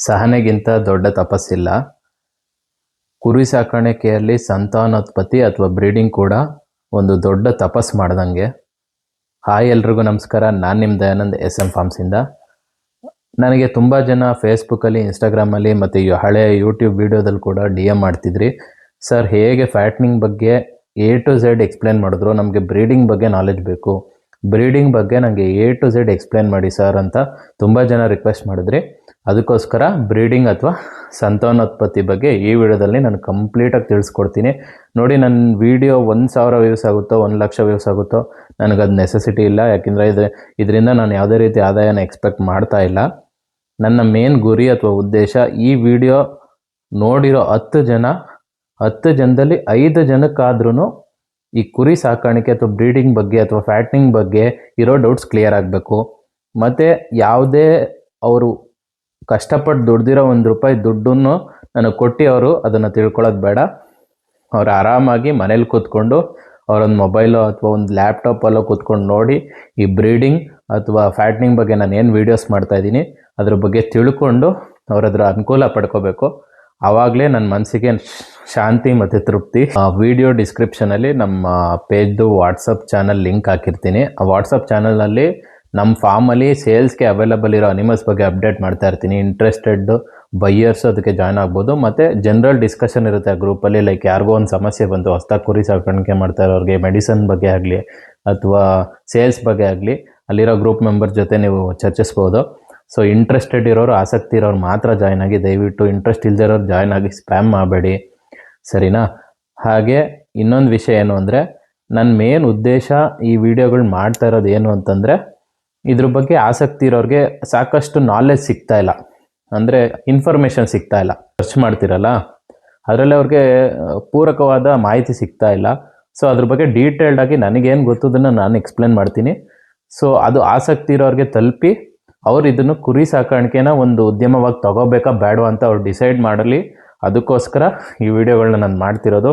ಸಹನೆಗಿಂತ ದೊಡ್ಡ ತಪಸ್ಸಿಲ್ಲ. ಕುರಿ ಸಾಕಾಣಿಕೆಯಲ್ಲಿ ಸಂತಾನೋತ್ಪತ್ತಿ ಅಥವಾ ಬ್ರೀಡಿಂಗ್ ಕೂಡ ಒಂದು ದೊಡ್ಡ ತಪಸ್ ಮಾಡ್ದಂಗೆ. ಹಾಯ್ ಎಲ್ರಿಗೂ ನಮಸ್ಕಾರ, ನಾನು ನಿಮ್ಮ ದಯಾನಂದ್ SM ಫಾರ್ಮ್ಸಿಂದ. ನನಗೆ ತುಂಬ ಜನ ಫೇಸ್ಬುಕ್ಕಲ್ಲಿ, ಇನ್ಸ್ಟಾಗ್ರಾಮಲ್ಲಿ ಮತ್ತು ಹಳೆಯ ಯೂಟ್ಯೂಬ್ ವೀಡಿಯೋದಲ್ಲಿ ಕೂಡ DM ಮಾಡ್ತಿದ್ರಿ. ಸರ್, ಹೇಗೆ ಫ್ಯಾಟ್ನಿಂಗ್ ಬಗ್ಗೆ A to Z ಎಕ್ಸ್ಪ್ಲೇನ್ ಮಾಡಿದ್ರು, ನಮಗೆ ಬ್ರೀಡಿಂಗ್ ಬಗ್ಗೆ ನಾಲೆಜ್ ಬೇಕು, ಬ್ರೀಡಿಂಗ್ ಬಗ್ಗೆ ನನಗೆ A to Z ಎಕ್ಸ್ಪ್ಲೇನ್ ಮಾಡಿ ಸರ್ ಅಂತ ತುಂಬ ಜನ ರಿಕ್ವೆಸ್ಟ್ ಮಾಡಿದ್ರಿ. ಅದಕ್ಕೋಸ್ಕರ ಬ್ರೀಡಿಂಗ್ ಅಥವಾ ಸಂತಾನೋತ್ಪತ್ತಿ ಬಗ್ಗೆ ಈ ವಿಡಿಯೋದಲ್ಲಿ ನಾನು ಕಂಪ್ಲೀಟಾಗಿ ತಿಳಿಸ್ಕೊಡ್ತೀನಿ. ನೋಡಿ, ನನ್ನ ವಿಡಿಯೋ 1,000 ವ್ಯೂಸ್ ಆಗುತ್ತೋ 1,00,000 ವ್ಯೂಸ್ ಆಗುತ್ತೋ ನನಗದು ನೆಸೆಸಿಟಿ ಇಲ್ಲ. ಯಾಕೆಂದರೆ ಇದರಿಂದ ನಾನು ಯಾವುದೇ ರೀತಿ ಆದಾಯನ ಎಕ್ಸ್ಪೆಕ್ಟ್ ಮಾಡ್ತಾ ಇಲ್ಲ. ನನ್ನ ಮೇನ್ ಗುರಿ ಅಥವಾ ಉದ್ದೇಶ, ಈ ವಿಡಿಯೋ ನೋಡಿರೋ 10 ಜನದಲ್ಲಿ 5 ಜನಕ್ಕಾದ್ರೂ ಈ ಕುರಿ ಸಾಕಾಣಿಕೆ ಅಥವಾ ಬ್ರೀಡಿಂಗ್ ಬಗ್ಗೆ ಅಥವಾ ಫ್ಯಾಟ್ನಿಂಗ್ ಬಗ್ಗೆ ಇರೋ ಡೌಟ್ಸ್ ಕ್ಲಿಯರ್ ಆಗಬೇಕು. ಮತ್ತು ಯಾವುದೇ ಅವರು ಕಷ್ಟಪಟ್ಟು ದುಡ್ದಿರೋ ₹1 ದುಡ್ಡನ್ನು ನನಗೆ ಕೊಟ್ಟು ಅವರು ಅದನ್ನು ತಿಳ್ಕೊಳ್ಳೋದು ಬೇಡ. ಅವ್ರು ಆರಾಮಾಗಿ ಮನೇಲಿ ಕೂತ್ಕೊಂಡು ಅವರೊಂದು ಮೊಬೈಲು ಅಥವಾ ಒಂದು ಲ್ಯಾಪ್ಟಾಪಲ್ಲೋ ಕೂತ್ಕೊಂಡು ನೋಡಿ ಈ ಬ್ರೀಡಿಂಗ್ ಅಥವಾ ಫ್ಯಾಟ್ನಿಂಗ್ ಬಗ್ಗೆ ನಾನು ಏನು ವೀಡಿಯೋಸ್ ಮಾಡ್ತಾಯಿದ್ದೀನಿ ಅದ್ರ ಬಗ್ಗೆ ತಿಳ್ಕೊಂಡು ಅವರದ್ರ ಅನುಕೂಲ ಪಡ್ಕೋಬೇಕು. ಆವಾಗಲೇ ನನ್ನ ಮನಸ್ಸಿಗೆ ಶಾಂತಿ ಮತ್ತು ತೃಪ್ತಿ. ವಿಡಿಯೋ ಡಿಸ್ಕ್ರಿಪ್ಷನಲ್ಲಿ ನಮ್ಮ ಪೇಜ್ದು ವಾಟ್ಸಪ್ ಚಾನಲ್ ಲಿಂಕ್ ಹಾಕಿರ್ತೀನಿ. ಆ ವಾಟ್ಸಪ್ ಚಾನಲ್ನಲ್ಲಿ ನಮ್ಮ ಫಾರ್ಮಲ್ಲಿ ಸೇಲ್ಸ್ಗೆ ಅವೈಲಬಲ್ ಇರೋ ಅನಿಮಲ್ಸ್ ಬಗ್ಗೆ ಅಪ್ಡೇಟ್ ಮಾಡ್ತಾ ಇರ್ತೀನಿ. ಇಂಟ್ರೆಸ್ಟೆಡ್ ಬೈಯರ್ಸು ಅದಕ್ಕೆ ಜಾಯ್ನ್ ಆಗ್ಬೋದು. ಮತ್ತು ಜನರಲ್ ಡಿಸ್ಕಷನ್ ಇರುತ್ತೆ ಆ ಗ್ರೂಪಲ್ಲಿ. ಲೈಕ್ ಯಾರಿಗೋ ಒಂದು ಸಮಸ್ಯೆ ಬಂತು, ಹೊಸ್ದಾಗಿ ಕುರಿ ಸಾಕಾಣಿಕೆ ಮಾಡ್ತಾ ಇರೋರಿಗೆ ಮೆಡಿಸನ್ ಬಗ್ಗೆ ಆಗಲಿ ಅಥವಾ ಸೇಲ್ಸ್ ಬಗ್ಗೆ ಆಗಲಿ ಅಲ್ಲಿರೋ ಗ್ರೂಪ್ ಮೆಂಬರ್ ಜೊತೆ ನೀವು ಚರ್ಚಿಸ್ಬೋದು. ಸೊ ಇಂಟ್ರೆಸ್ಟೆಡ್ ಇರೋರು, ಆಸಕ್ತಿ ಇರೋರು ಮಾತ್ರ ಜಾಯ್ನ್ ಆಗಿ. ದಯವಿಟ್ಟು ಇಂಟ್ರೆಸ್ಟ್ ಇಲ್ಲದೆ ಇರೋರು ಜಾಯ್ನ್ ಆಗಿ ಸ್ಪ್ಯಾಮ್ ಮಾಡಬೇಡಿ, ಸರಿನಾ? ಹಾಗೆ ಇನ್ನೊಂದು ವಿಷಯ ಏನು ಅಂದರೆ, ನನ್ನ ಮೇನ್ ಉದ್ದೇಶ ಈ ವಿಡಿಯೋಗಳು ಮಾಡ್ತಾ ಇರೋದು ಏನು ಅಂತಂದರೆ, ಇದ್ರ ಬಗ್ಗೆ ಆಸಕ್ತಿ ಇರೋರಿಗೆ ಸಾಕಷ್ಟು ನಾಲೆಜ್ ಸಿಗ್ತಾ ಇಲ್ಲ, ಅಂದರೆ ಇನ್ಫಾರ್ಮೇಷನ್ ಸಿಗ್ತಾ ಇಲ್ಲ. ಸರ್ಚ್ ಮಾಡ್ತಿರಲ್ಲ, ಅದರಲ್ಲಿ ಅವ್ರಿಗೆ ಪೂರಕವಾದ ಮಾಹಿತಿ ಸಿಗ್ತಾ ಇಲ್ಲ. ಸೊ ಅದ್ರ ಬಗ್ಗೆ ಡೀಟೇಲ್ಡಾಗಿ ನನಗೇನು ಗೊತ್ತದನ್ನು ನಾನು ಎಕ್ಸ್ಪ್ಲೇನ್ ಮಾಡ್ತೀನಿ. ಸೊ ಅದು ಆಸಕ್ತಿ ಇರೋರಿಗೆ ತಲುಪಿ ಅವ್ರು ಇದನ್ನು ಕುರಿ ಸಾಕಾಣಿಕೆನ ಒಂದು ಉದ್ಯಮವಾಗಿ ತಗೋಬೇಕಾ ಬೇಡವಾ ಅಂತ ಅವ್ರು ಡಿಸೈಡ್ ಮಾಡಲಿ. ಅದಕ್ಕೋಸ್ಕರ ಈ ವಿಡಿಯೋಗಳನ್ನ ನಾನು ಮಾಡ್ತಿರೋದು.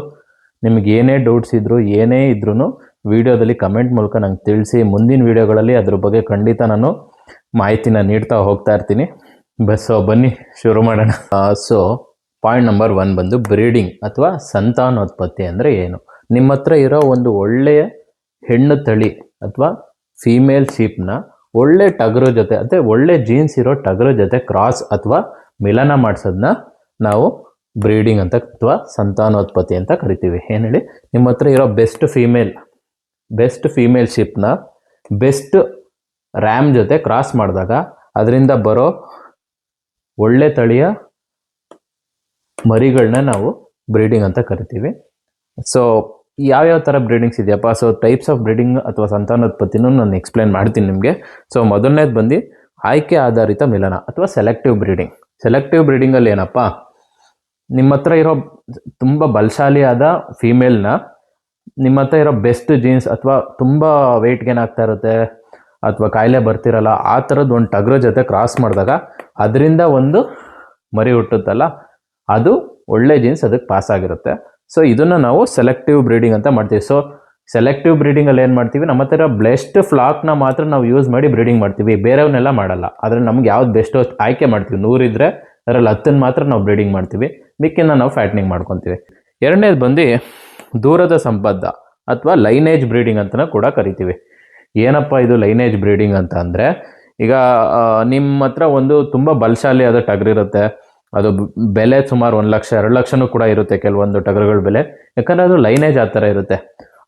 ನಿಮ್ಗೆ ಏನೇ ಡೌಟ್ಸ್ ಇದ್ದರೂ ಏನೇ ಇದ್ರೂ ವಿಡಿಯೋದಲ್ಲಿ ಕಮೆಂಟ್ ಮೂಲಕ ನಂಗೆ ತಿಳಿಸಿ. ಮುಂದಿನ ವಿಡಿಯೋಗಳಲ್ಲಿ ಅದ್ರ ಬಗ್ಗೆ ಖಂಡಿತ ನಾನು ಮಾಹಿತಿನ ನೀಡ್ತಾ ಹೋಗ್ತಾ ಇರ್ತೀನಿ. ಬನ್ನಿ ಶುರು ಮಾಡೋಣ. ಸೊ ಪಾಯಿಂಟ್ ನಂಬರ್ 1 ಬಂದು ಬ್ರೀಡಿಂಗ್ ಅಥವಾ ಸಂತಾನೋತ್ಪತ್ತಿ ಅಂದರೆ ಏನು. ನಿಮ್ಮ ಹತ್ರ ಇರೋ ಒಂದು ಒಳ್ಳೆಯ ಹೆಣ್ಣು ತಳಿ ಅಥವಾ ಫೀಮೇಲ್ ಶೀಪ್ನ ಒಳ್ಳೆ ಟಗರು ಜೊತೆ ಅಂದರೆ ಒಳ್ಳೆ ಜೀನ್ಸ್ ಇರೋ ಟಗರು ಜೊತೆ ಕ್ರಾಸ್ ಅಥವಾ ಮಿಲನ ಮಾಡಿಸೋದನ್ನ ನಾವು ಬ್ರೀಡಿಂಗ್ ಅಂತ ಅಥವಾ ಸಂತಾನೋತ್ಪತ್ತಿ ಅಂತ ಕರಿತೀವಿ. ಏನು ಹೇಳಿ, ನಿಮ್ಮ ಹತ್ರ ಇರೋ ಬೆಸ್ಟ್ ಫೀಮೇಲ್ ಶಿಪ್ನ ಬೆಸ್ಟ್ ರ್ಯಾಮ್ ಜೊತೆ ಕ್ರಾಸ್ ಮಾಡಿದಾಗ ಅದರಿಂದ ಬರೋ ಒಳ್ಳೆ ತಳಿಯ ಮರಿಗಳನ್ನ ನಾವು ಬ್ರೀಡಿಂಗ್ ಅಂತ ಕರಿತೀವಿ. ಸೊ ಯಾವ್ಯಾವ ಥರ ಬ್ರೀಡಿಂಗ್ಸ್ ಇದೆಯಪ್ಪ? ಸೊ ಟೈಪ್ಸ್ ಆಫ್ ಬ್ರೀಡಿಂಗ್ ಅಥವಾ ಸಂತಾನೋತ್ಪತ್ತಿನೂ ನಾನು ಎಕ್ಸ್ಪ್ಲೇನ್ ಮಾಡ್ತೀನಿ ನಿಮಗೆ. ಸೊ ಮೊದಲನೇದು ಬಂದು ಆಯ್ಕೆ ಆಧಾರಿತ ಮಿಲನ ಅಥವಾ ಸೆಲೆಕ್ಟಿವ್ ಬ್ರೀಡಿಂಗ್. ಸೆಲೆಕ್ಟಿವ್ ಬ್ರೀಡಿಂಗಲ್ಲಿ ಏನಪ್ಪ, ನಿಮ್ಮ ಹತ್ರ ಇರೋ ತುಂಬ ಬಲಶಾಲಿಯಾದ ಫೀಮೇಲ್ನ ನಿಮ್ಮ ಹತ್ರ ಇರೋ ಬೆಸ್ಟ್ ಜೀನ್ಸ್ ಅಥವಾ ತುಂಬ ವೆಯ್ಟ್ ಗೇನ್ ಆಗ್ತಾ ಇರುತ್ತೆ ಅಥವಾ ಕಾಯಿಲೆ ಬರ್ತಿರಲ್ಲ, ಆ ಥರದ್ದು ಒಂದು ಟಗರು ಜೊತೆ ಕ್ರಾಸ್ ಮಾಡಿದಾಗ ಅದರಿಂದ ಒಂದು ಮರಿ ಹುಟ್ಟುತ್ತಲ್ಲ, ಅದು ಒಳ್ಳೆ ಜೀನ್ಸ್ ಅದಕ್ಕೆ ಪಾಸ್ ಆಗಿರುತ್ತೆ. ಸೊ ಇದನ್ನು ನಾವು ಸೆಲೆಕ್ಟಿವ್ ಬ್ರೀಡಿಂಗ್ ಅಂತ ಮಾಡ್ತೀವಿ. ಸೊ ಸೆಲೆಕ್ಟಿವ್ ಬ್ರೀಡಿಂಗಲ್ಲಿ ಏನು ಮಾಡ್ತೀವಿ, ನಮ್ಮ ಹತ್ರ ಬೆಸ್ಟ್ ಫ್ಲಾಕ್ನ ಮಾತ್ರ ನಾವು ಯೂಸ್ ಮಾಡಿ ಬ್ರೀಡಿಂಗ್ ಮಾಡ್ತೀವಿ, ಬೇರೆಯವನ್ನೆಲ್ಲ ಮಾಡಲ್ಲ. ಅದ್ರಲ್ಲಿ ನಮ್ಗೆ ಯಾವ್ದು ಬೆಸ್ಟೋ ಆಯ್ಕೆ ಮಾಡ್ತೀವಿ. 100 ಇದ್ದರೆ ಅದರಲ್ಲಿ 10 ಮಾತ್ರ ನಾವು ಬ್ರೀಡಿಂಗ್ ಮಾಡ್ತೀವಿ, ಮಿಕ್ಕಿನ ನಾವು ಫ್ಯಾಟ್ನಿಂಗ್ ಮಾಡ್ಕೊತೀವಿ. ಎರಡನೇದು ಬಂದು ದೂರದ ಸಂಬಂಧ ಅಥವಾ ಲೈನೇಜ್ ಬ್ರೀಡಿಂಗ್ ಅಂತಲೂ ಕೂಡ ಕರಿತೀವಿ. ಏನಪ್ಪ ಇದು ಲೈನೇಜ್ ಬ್ರೀಡಿಂಗ್ ಅಂತ ಅಂದರೆ, ಈಗ ನಿಮ್ಮ ಹತ್ರ ಒಂದು ತುಂಬ ಬಲಶಾಲಿಯಾದ ಟಗರಿರುತ್ತೆ, ಅದು ಬೆಲೆ ಸುಮಾರು 1 ಲಕ್ಷ 2 ಲಕ್ಷನೂ ಕೂಡ ಇರುತ್ತೆ ಕೆಲವೊಂದು ಟಗರುಗಳ ಬೆಲೆ. ಯಾಕಂದರೆ ಅದು ಲೈನೇಜ್ ಆ ಥರ ಇರುತ್ತೆ.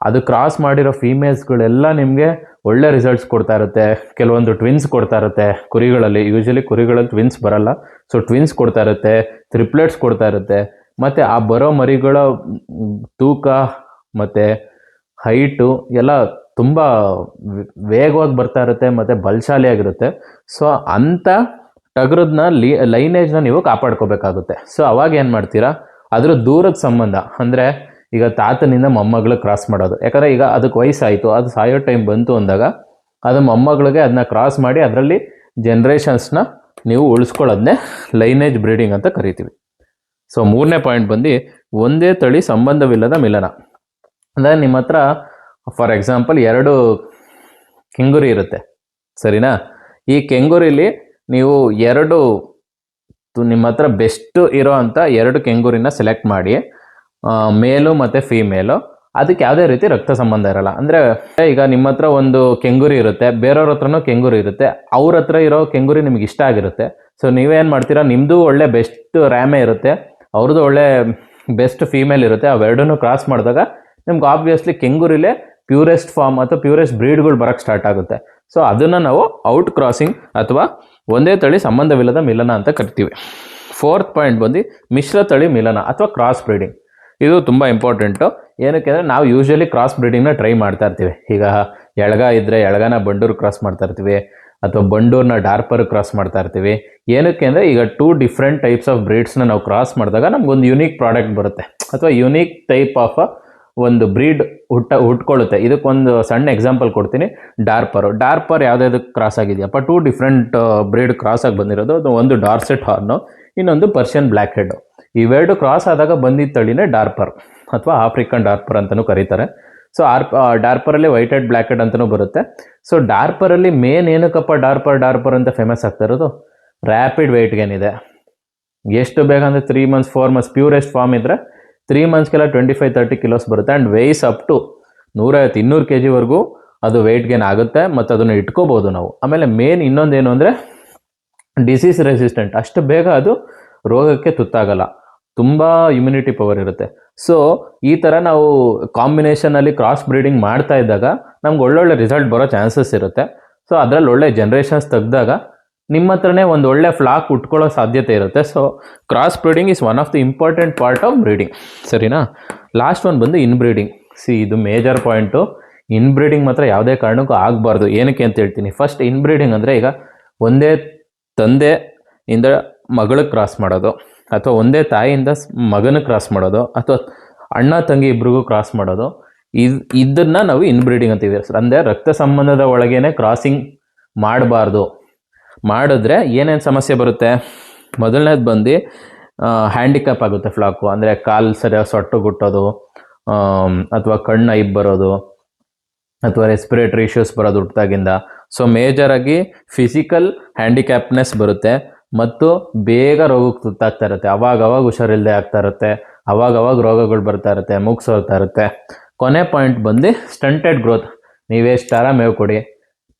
ಅದು ಕ್ರಾಸ್ ಮಾಡಿರೋ ಫೀಮೇಲ್ಸ್ಗಳೆಲ್ಲ ನಿಮಗೆ ಒಳ್ಳೆ ರಿಸಲ್ಟ್ಸ್ ಕೊಡ್ತಾ ಇರುತ್ತೆ. ಕೆಲವೊಂದು ಟ್ವಿನ್ಸ್ ಕೊಡ್ತಾ ಇರುತ್ತೆ ಕುರಿಗಳಲ್ಲಿ. ಯೂಶಲಿ ಕುರಿಗಳಲ್ಲಿ ಟ್ವಿನ್ಸ್ ಬರಲ್ಲ, ಸೊ ಟ್ವಿನ್ಸ್ ಕೊಡ್ತಾ ಇರುತ್ತೆ, ಟ್ರಿಪ್ಲೆಟ್ಸ್ ಕೊಡ್ತಾ ಇರುತ್ತೆ. ಮತ್ತು ಆ ಬರೋ ಮರಿಗಳ ತೂಕ ಮತ್ತು ಹೈಟು ಎಲ್ಲ ತುಂಬ ವೇಗವಾಗಿ ಬರ್ತಾ ಇರುತ್ತೆ ಮತ್ತು ಬಲಶಾಲಿಯಾಗಿರುತ್ತೆ. ಸೊ ಅಂಥ ಟಗರದನ್ನ ಲೈನೇಜ್ನ ನೀವು ಕಾಪಾಡ್ಕೋಬೇಕಾಗುತ್ತೆ. ಸೊ ಅವಾಗ ಏನು ಮಾಡ್ತೀರಾ, ಅದರ ದೂರದ ಸಂಬಂಧ ಅಂದರೆ ಈಗ ತಾತನಿಂದ ಮೊಮ್ಮಗಳು ಕ್ರಾಸ್ ಮಾಡೋದು. ಯಾಕಂದರೆ ಈಗ ಅದಕ್ಕೆ ವಯಸ್ಸಾಯಿತು, ಅದು ಸಾಯೋ ಟೈಮ್ ಬಂತು ಅಂದಾಗ ಅದು ಮೊಮ್ಮಗಳಿಗೆ ಅದನ್ನ ಕ್ರಾಸ್ ಮಾಡಿ ಅದರಲ್ಲಿ ಜನ್ರೇಷನ್ಸ್ನ ನೀವು ಉಳಿಸ್ಕೊಳ್ಳೋದನ್ನೇ ಲೈನೇಜ್ ಬ್ರೀಡಿಂಗ್ ಅಂತ ಕರಿತೀವಿ. ಸೊ 3ನೇ ಪಾಯಿಂಟ್ ಬಂದು ಒಂದೇ ತಳಿ ಸಂಬಂಧವಿಲ್ಲದ ಮಿಲನ. ಅಂದರೆ ನಿಮ್ಮ ಹತ್ರ ಫಾರ್ ಎಕ್ಸಾಂಪಲ್ 2 ಕೆಂಗುರಿ ಇರುತ್ತೆ, ಸರಿನಾ? ಈ ಕೆಂಗುರಿಲಿ ನೀವು 2 ನಿಮ್ಮ ಹತ್ರ ಬೆಸ್ಟ್ ಇರೋ ಅಂಥ 2 ಕೆಂಗೂರಿನ ಸೆಲೆಕ್ಟ್ ಮಾಡಿ, ಮೇಲು ಮತ್ತು ಫೀಮೇಲು. ಅದಕ್ಕೆ ಯಾವುದೇ ರೀತಿ ರಕ್ತ ಸಂಬಂಧ ಇರಲ್ಲ. ಅಂದರೆ ಈಗ ನಿಮ್ಮ ಹತ್ರ ಒಂದು ಕೆಂಗೂರಿ ಇರುತ್ತೆ, ಬೇರೆಯವ್ರ ಹತ್ರನೂ ಕೆಂಗೂರಿ ಇರುತ್ತೆ, ಅವ್ರ ಹತ್ರ ಇರೋ ಕೆಂಗೂರಿ ನಿಮ್ಗೆ ಇಷ್ಟ ಆಗಿರುತ್ತೆ. ಸೊ ನೀವೇನು ಮಾಡ್ತೀರಾ, ನಿಮ್ಮದು ಒಳ್ಳೆ ಬೆಸ್ಟ್ ರ್ಯಾಮೇ ಇರುತ್ತೆ, ಅವ್ರದ್ದು ಒಳ್ಳೆ ಬೆಸ್ಟ್ ಫೀಮೇಲ್ ಇರುತ್ತೆ. ಅವೆರಡನ್ನೂ ಕ್ರಾಸ್ ಮಾಡಿದಾಗ ನಿಮ್ಗೆ ಆಬ್ವಿಯಸ್ಲಿ ಕೆಂಗೂರಿಲೇ ಪ್ಯೂರೆಸ್ಟ್ ಫಾರ್ಮ್ ಅಥವಾ ಪ್ಯೂರೆಸ್ಟ್ ಬ್ರೀಡ್ಗಳು ಬರೋಕ್ಕೆ ಸ್ಟಾರ್ಟ್ ಆಗುತ್ತೆ. ಸೊ ಅದನ್ನು ನಾವು ಔಟ್ ಕ್ರಾಸಿಂಗ್ ಅಥವಾ ಒಂದೇ ತಳಿ ಸಂಬಂಧವಿಲ್ಲದ ಮಿಲನ ಅಂತ ಕರಿತೀವಿ. 4th ಪಾಯಿಂಟ್ ಬಂದು ಮಿಶ್ರ ತಳಿ ಮಿಲನ ಅಥವಾ ಕ್ರಾಸ್ ಬ್ರೀಡಿಂಗ್. ಇದು ತುಂಬ ಇಂಪಾರ್ಟೆಂಟು. ಏನಕ್ಕೆ ಅಂದರೆ ನಾವು ಯೂಶ್ವಲಿ ಕ್ರಾಸ್ ಬ್ರೀಡಿಂಗ್ನ ಟ್ರೈ ಮಾಡ್ತಾ ಇರ್ತೀವಿ. ಈಗ ಎಳಗ ಇದ್ದರೆ ಎಳಗನ ಬಂಡೂರು ಕ್ರಾಸ್ ಮಾಡ್ತಾ ಇರ್ತೀವಿ, ಅಥವಾ ಬಂಡೂರ್ನ ಡಾರ್ಪರ್ ಕ್ರಾಸ್ ಮಾಡ್ತಾ ಇರ್ತೀವಿ. ಏನಕ್ಕೆ ಅಂದರೆ ಈಗ 2 ಡಿಫ್ರೆಂಟ್ ಟೈಪ್ಸ್ ಆಫ್ ಬ್ರೀಡ್ಸ್ನ ನಾವು ಕ್ರಾಸ್ ಮಾಡಿದಾಗ ನಮಗೊಂದು ಯುನೀಕ್ ಪ್ರಾಡಕ್ಟ್ ಬರುತ್ತೆ, ಅಥವಾ ಯುನೀಕ್ ಟೈಪ್ ಆಫ್ ಒಂದು ಬ್ರೀಡ್ ಹುಟ್ಕೊಳ್ಳುತ್ತೆ. ಇದಕ್ಕೊಂದು ಸಣ್ಣ ಎಕ್ಸಾಂಪಲ್ ಕೊಡ್ತೀನಿ. ಡಾರ್ಪರ್ ಯಾವುದಕ್ಕೆ ಕ್ರಾಸ್ ಆಗಿದೆಯಪ್ಪ, 2 ಡಿಫ್ರೆಂಟ್ ಬ್ರೀಡ್ ಕ್ರಾಸ್ ಆಗಿ ಬಂದಿರೋದು. ಅದು ಒಂದು ಡಾರ್ಸೆಟ್ ಹಾರ್ನು, ಇನ್ನೊಂದು ಪರ್ಷಿಯನ್ ಬ್ಲ್ಯಾಕ್ ಹೆಡ್. ಇವೆರಡು ಕ್ರಾಸ್ ಆದಾಗ ಬಂದಿದ್ದ ತಳಿನೇ ಡಾರ್ಪರ್ ಅಥವಾ ಆಫ್ರಿಕನ್ ಡಾರ್ಪರ್ ಅಂತಲೂ ಕರೀತಾರೆ. ಸೊ ಡಾರ್ಪರಲ್ಲಿ ವೈಟ್ ಹೆಡ್ ಬ್ಲ್ಯಾಕ್ ಹೆಡ್ ಅಂತಲೂ ಬರುತ್ತೆ. ಸೊ ಡಾರ್ಪರಲ್ಲಿ ಮೇನ್ ಏನಕ್ಕಪ್ಪ ಡಾರ್ಪರ್ ಅಂತ ಫೇಮಸ್ ಆಗ್ತಾ ಇರೋದು, ರ್ಯಾಪಿಡ್ ವೆಯ್ಟ್ ಗೇನ್ ಇದೆ. ಎಷ್ಟು ಬೇಗ ಅಂದರೆ 3 months 4 months ಪ್ಯೂರೆಸ್ಟ್ ಫಾರ್ಮ್ ಇದ್ದರೆ 3 monthsಗೆಲ್ಲ 25-30 kilos ಬರುತ್ತೆ. And weighs up to 150-200 kg ಅದು ವೆಯ್ಟ್ ಗೇನ್ ಆಗುತ್ತೆ, ಮತ್ತು ಅದನ್ನು ಇಟ್ಕೋಬೋದು ನಾವು. ಆಮೇಲೆ ಮೇನ್ ಇನ್ನೊಂದೇನು ಅಂದರೆ ಡಿಸೀಸ್ ರೆಸಿಸ್ಟೆಂಟ್, ಅಷ್ಟು ಬೇಗ ಅದು ರೋಗಕ್ಕೆ ತುತ್ತಾಗಲ್ಲ, ತುಂಬ ಇಮ್ಯುನಿಟಿ ಪವರ್ ಇರುತ್ತೆ. ಸೊ ಈ ಥರ ನಾವು ಕಾಂಬಿನೇಷನಲ್ಲಿ ಕ್ರಾಸ್ ಬ್ರೀಡಿಂಗ್ ಮಾಡ್ತಾ ಇದ್ದಾಗ ನಮ್ಗೆ ಒಳ್ಳೊಳ್ಳೆ ರಿಸಲ್ಟ್ ಬರೋ ಚಾನ್ಸಸ್ ಇರುತ್ತೆ. ಸೊ ಅದರಲ್ಲಿ ಒಳ್ಳೆ ಜನ್ರೇಷನ್ಸ್ ತೆಗೆದಾಗ ನಿಮ್ಮ ಹತ್ರನೇ ಒಂದು ಒಳ್ಳೆ ಫ್ಲಾಕ್ ಉಟ್ಕೊಳ್ಳೋ ಸಾಧ್ಯತೆ ಇರುತ್ತೆ. So cross breeding is one of the important part of breeding. ಸರಿನಾ? ಲಾಸ್ಟ್ ಒನ್ ಬಂದು ಇನ್ಬ್ರೀಡಿಂಗ್. ಇದು ಮೇಜರ್ ಪಾಯಿಂಟು. ಇನ್ಬ್ರೀಡಿಂಗ್ ಮಾತ್ರ ಯಾವುದೇ ಕಾರಣಕ್ಕೂ ಆಗಬಾರ್ದು. ಏನಕ್ಕೆ ಅಂತ ಹೇಳ್ತೀನಿ. ಫಸ್ಟ್ ಇನ್ಬ್ರೀಡಿಂಗ್ ಅಂದರೆ ಈಗ ಒಂದೇ ತಂದೆಯಿಂದ ಮಗಳಿಗೆ ಕ್ರಾಸ್ ಮಾಡೋದು, ಅಥವಾ ಒಂದೇ ತಾಯಿಯಿಂದ ಮಗನಿಗೆ ಕ್ರಾಸ್ ಮಾಡೋದು, ಅಥವಾ ಅಣ್ಣ ತಂಗಿ ಇಬ್ರಿಗೂ ಕ್ರಾಸ್ ಮಾಡೋದು, ಇದನ್ನು ನಾವು ಇನ್ಬ್ರೀಡಿಂಗ್ ಅಂತೀವಿ. ಅಂದರೆ ರಕ್ತ ಸಂಬಂಧದ ಒಳಗೇನೆ ಕ್ರಾಸಿಂಗ್ ಮಾಡಬಾರ್ದು. ಮಾಡಿದ್ರೆ ಏನೇನು ಸಮಸ್ಯೆ ಬರುತ್ತೆ? ಮೊದಲನೇದು ಬಂದು ಹ್ಯಾಂಡಿಕ್ಯಾಪ್ ಆಗುತ್ತೆ ಫ್ಲಾಕು. ಅಂದರೆ ಕಾಲು ಸರಿಯಾಗಿ ಸೊಟ್ಟು ಗುಟ್ಟೋದು, ಅಥವಾ ಕಣ್ಣು ಐಬ್ ಬರೋದು, ಅಥವಾ ರೆಸ್ಪಿರೇಟರಿ ಇಶ್ಯೂಸ್ ಬರೋದು ಹುಟ್ಟಿದಾಗಿಂದ. ಸೊ ಮೇಜರಾಗಿ ಫಿಸಿಕಲ್ ಹ್ಯಾಂಡಿಕ್ಯಾಪ್ನೆಸ್ ಬರುತ್ತೆ, ಮತ್ತು ಬೇಗ ರೋಗಕ್ಕೆ ತುತ್ತಾಗ್ತಾ ಇರುತ್ತೆ. ಅವಾಗ ಹುಷಾರಿಲ್ಲದೆ ಆಗ್ತಾ ಇರುತ್ತೆ, ಅವಾಗ ರೋಗಗಳು ಬರ್ತಾ ಇರುತ್ತೆ, ಮುಗಿಸೋಗ್ತಾ ಇರುತ್ತೆ. ಕೊನೆ ಪಾಯಿಂಟ್ ಬಂದು ಸ್ಟಂಟೆಡ್ ಗ್ರೋತ್. ನೀವೆಷ್ಟಾರ ಮೇವು ಕೊಡಿ,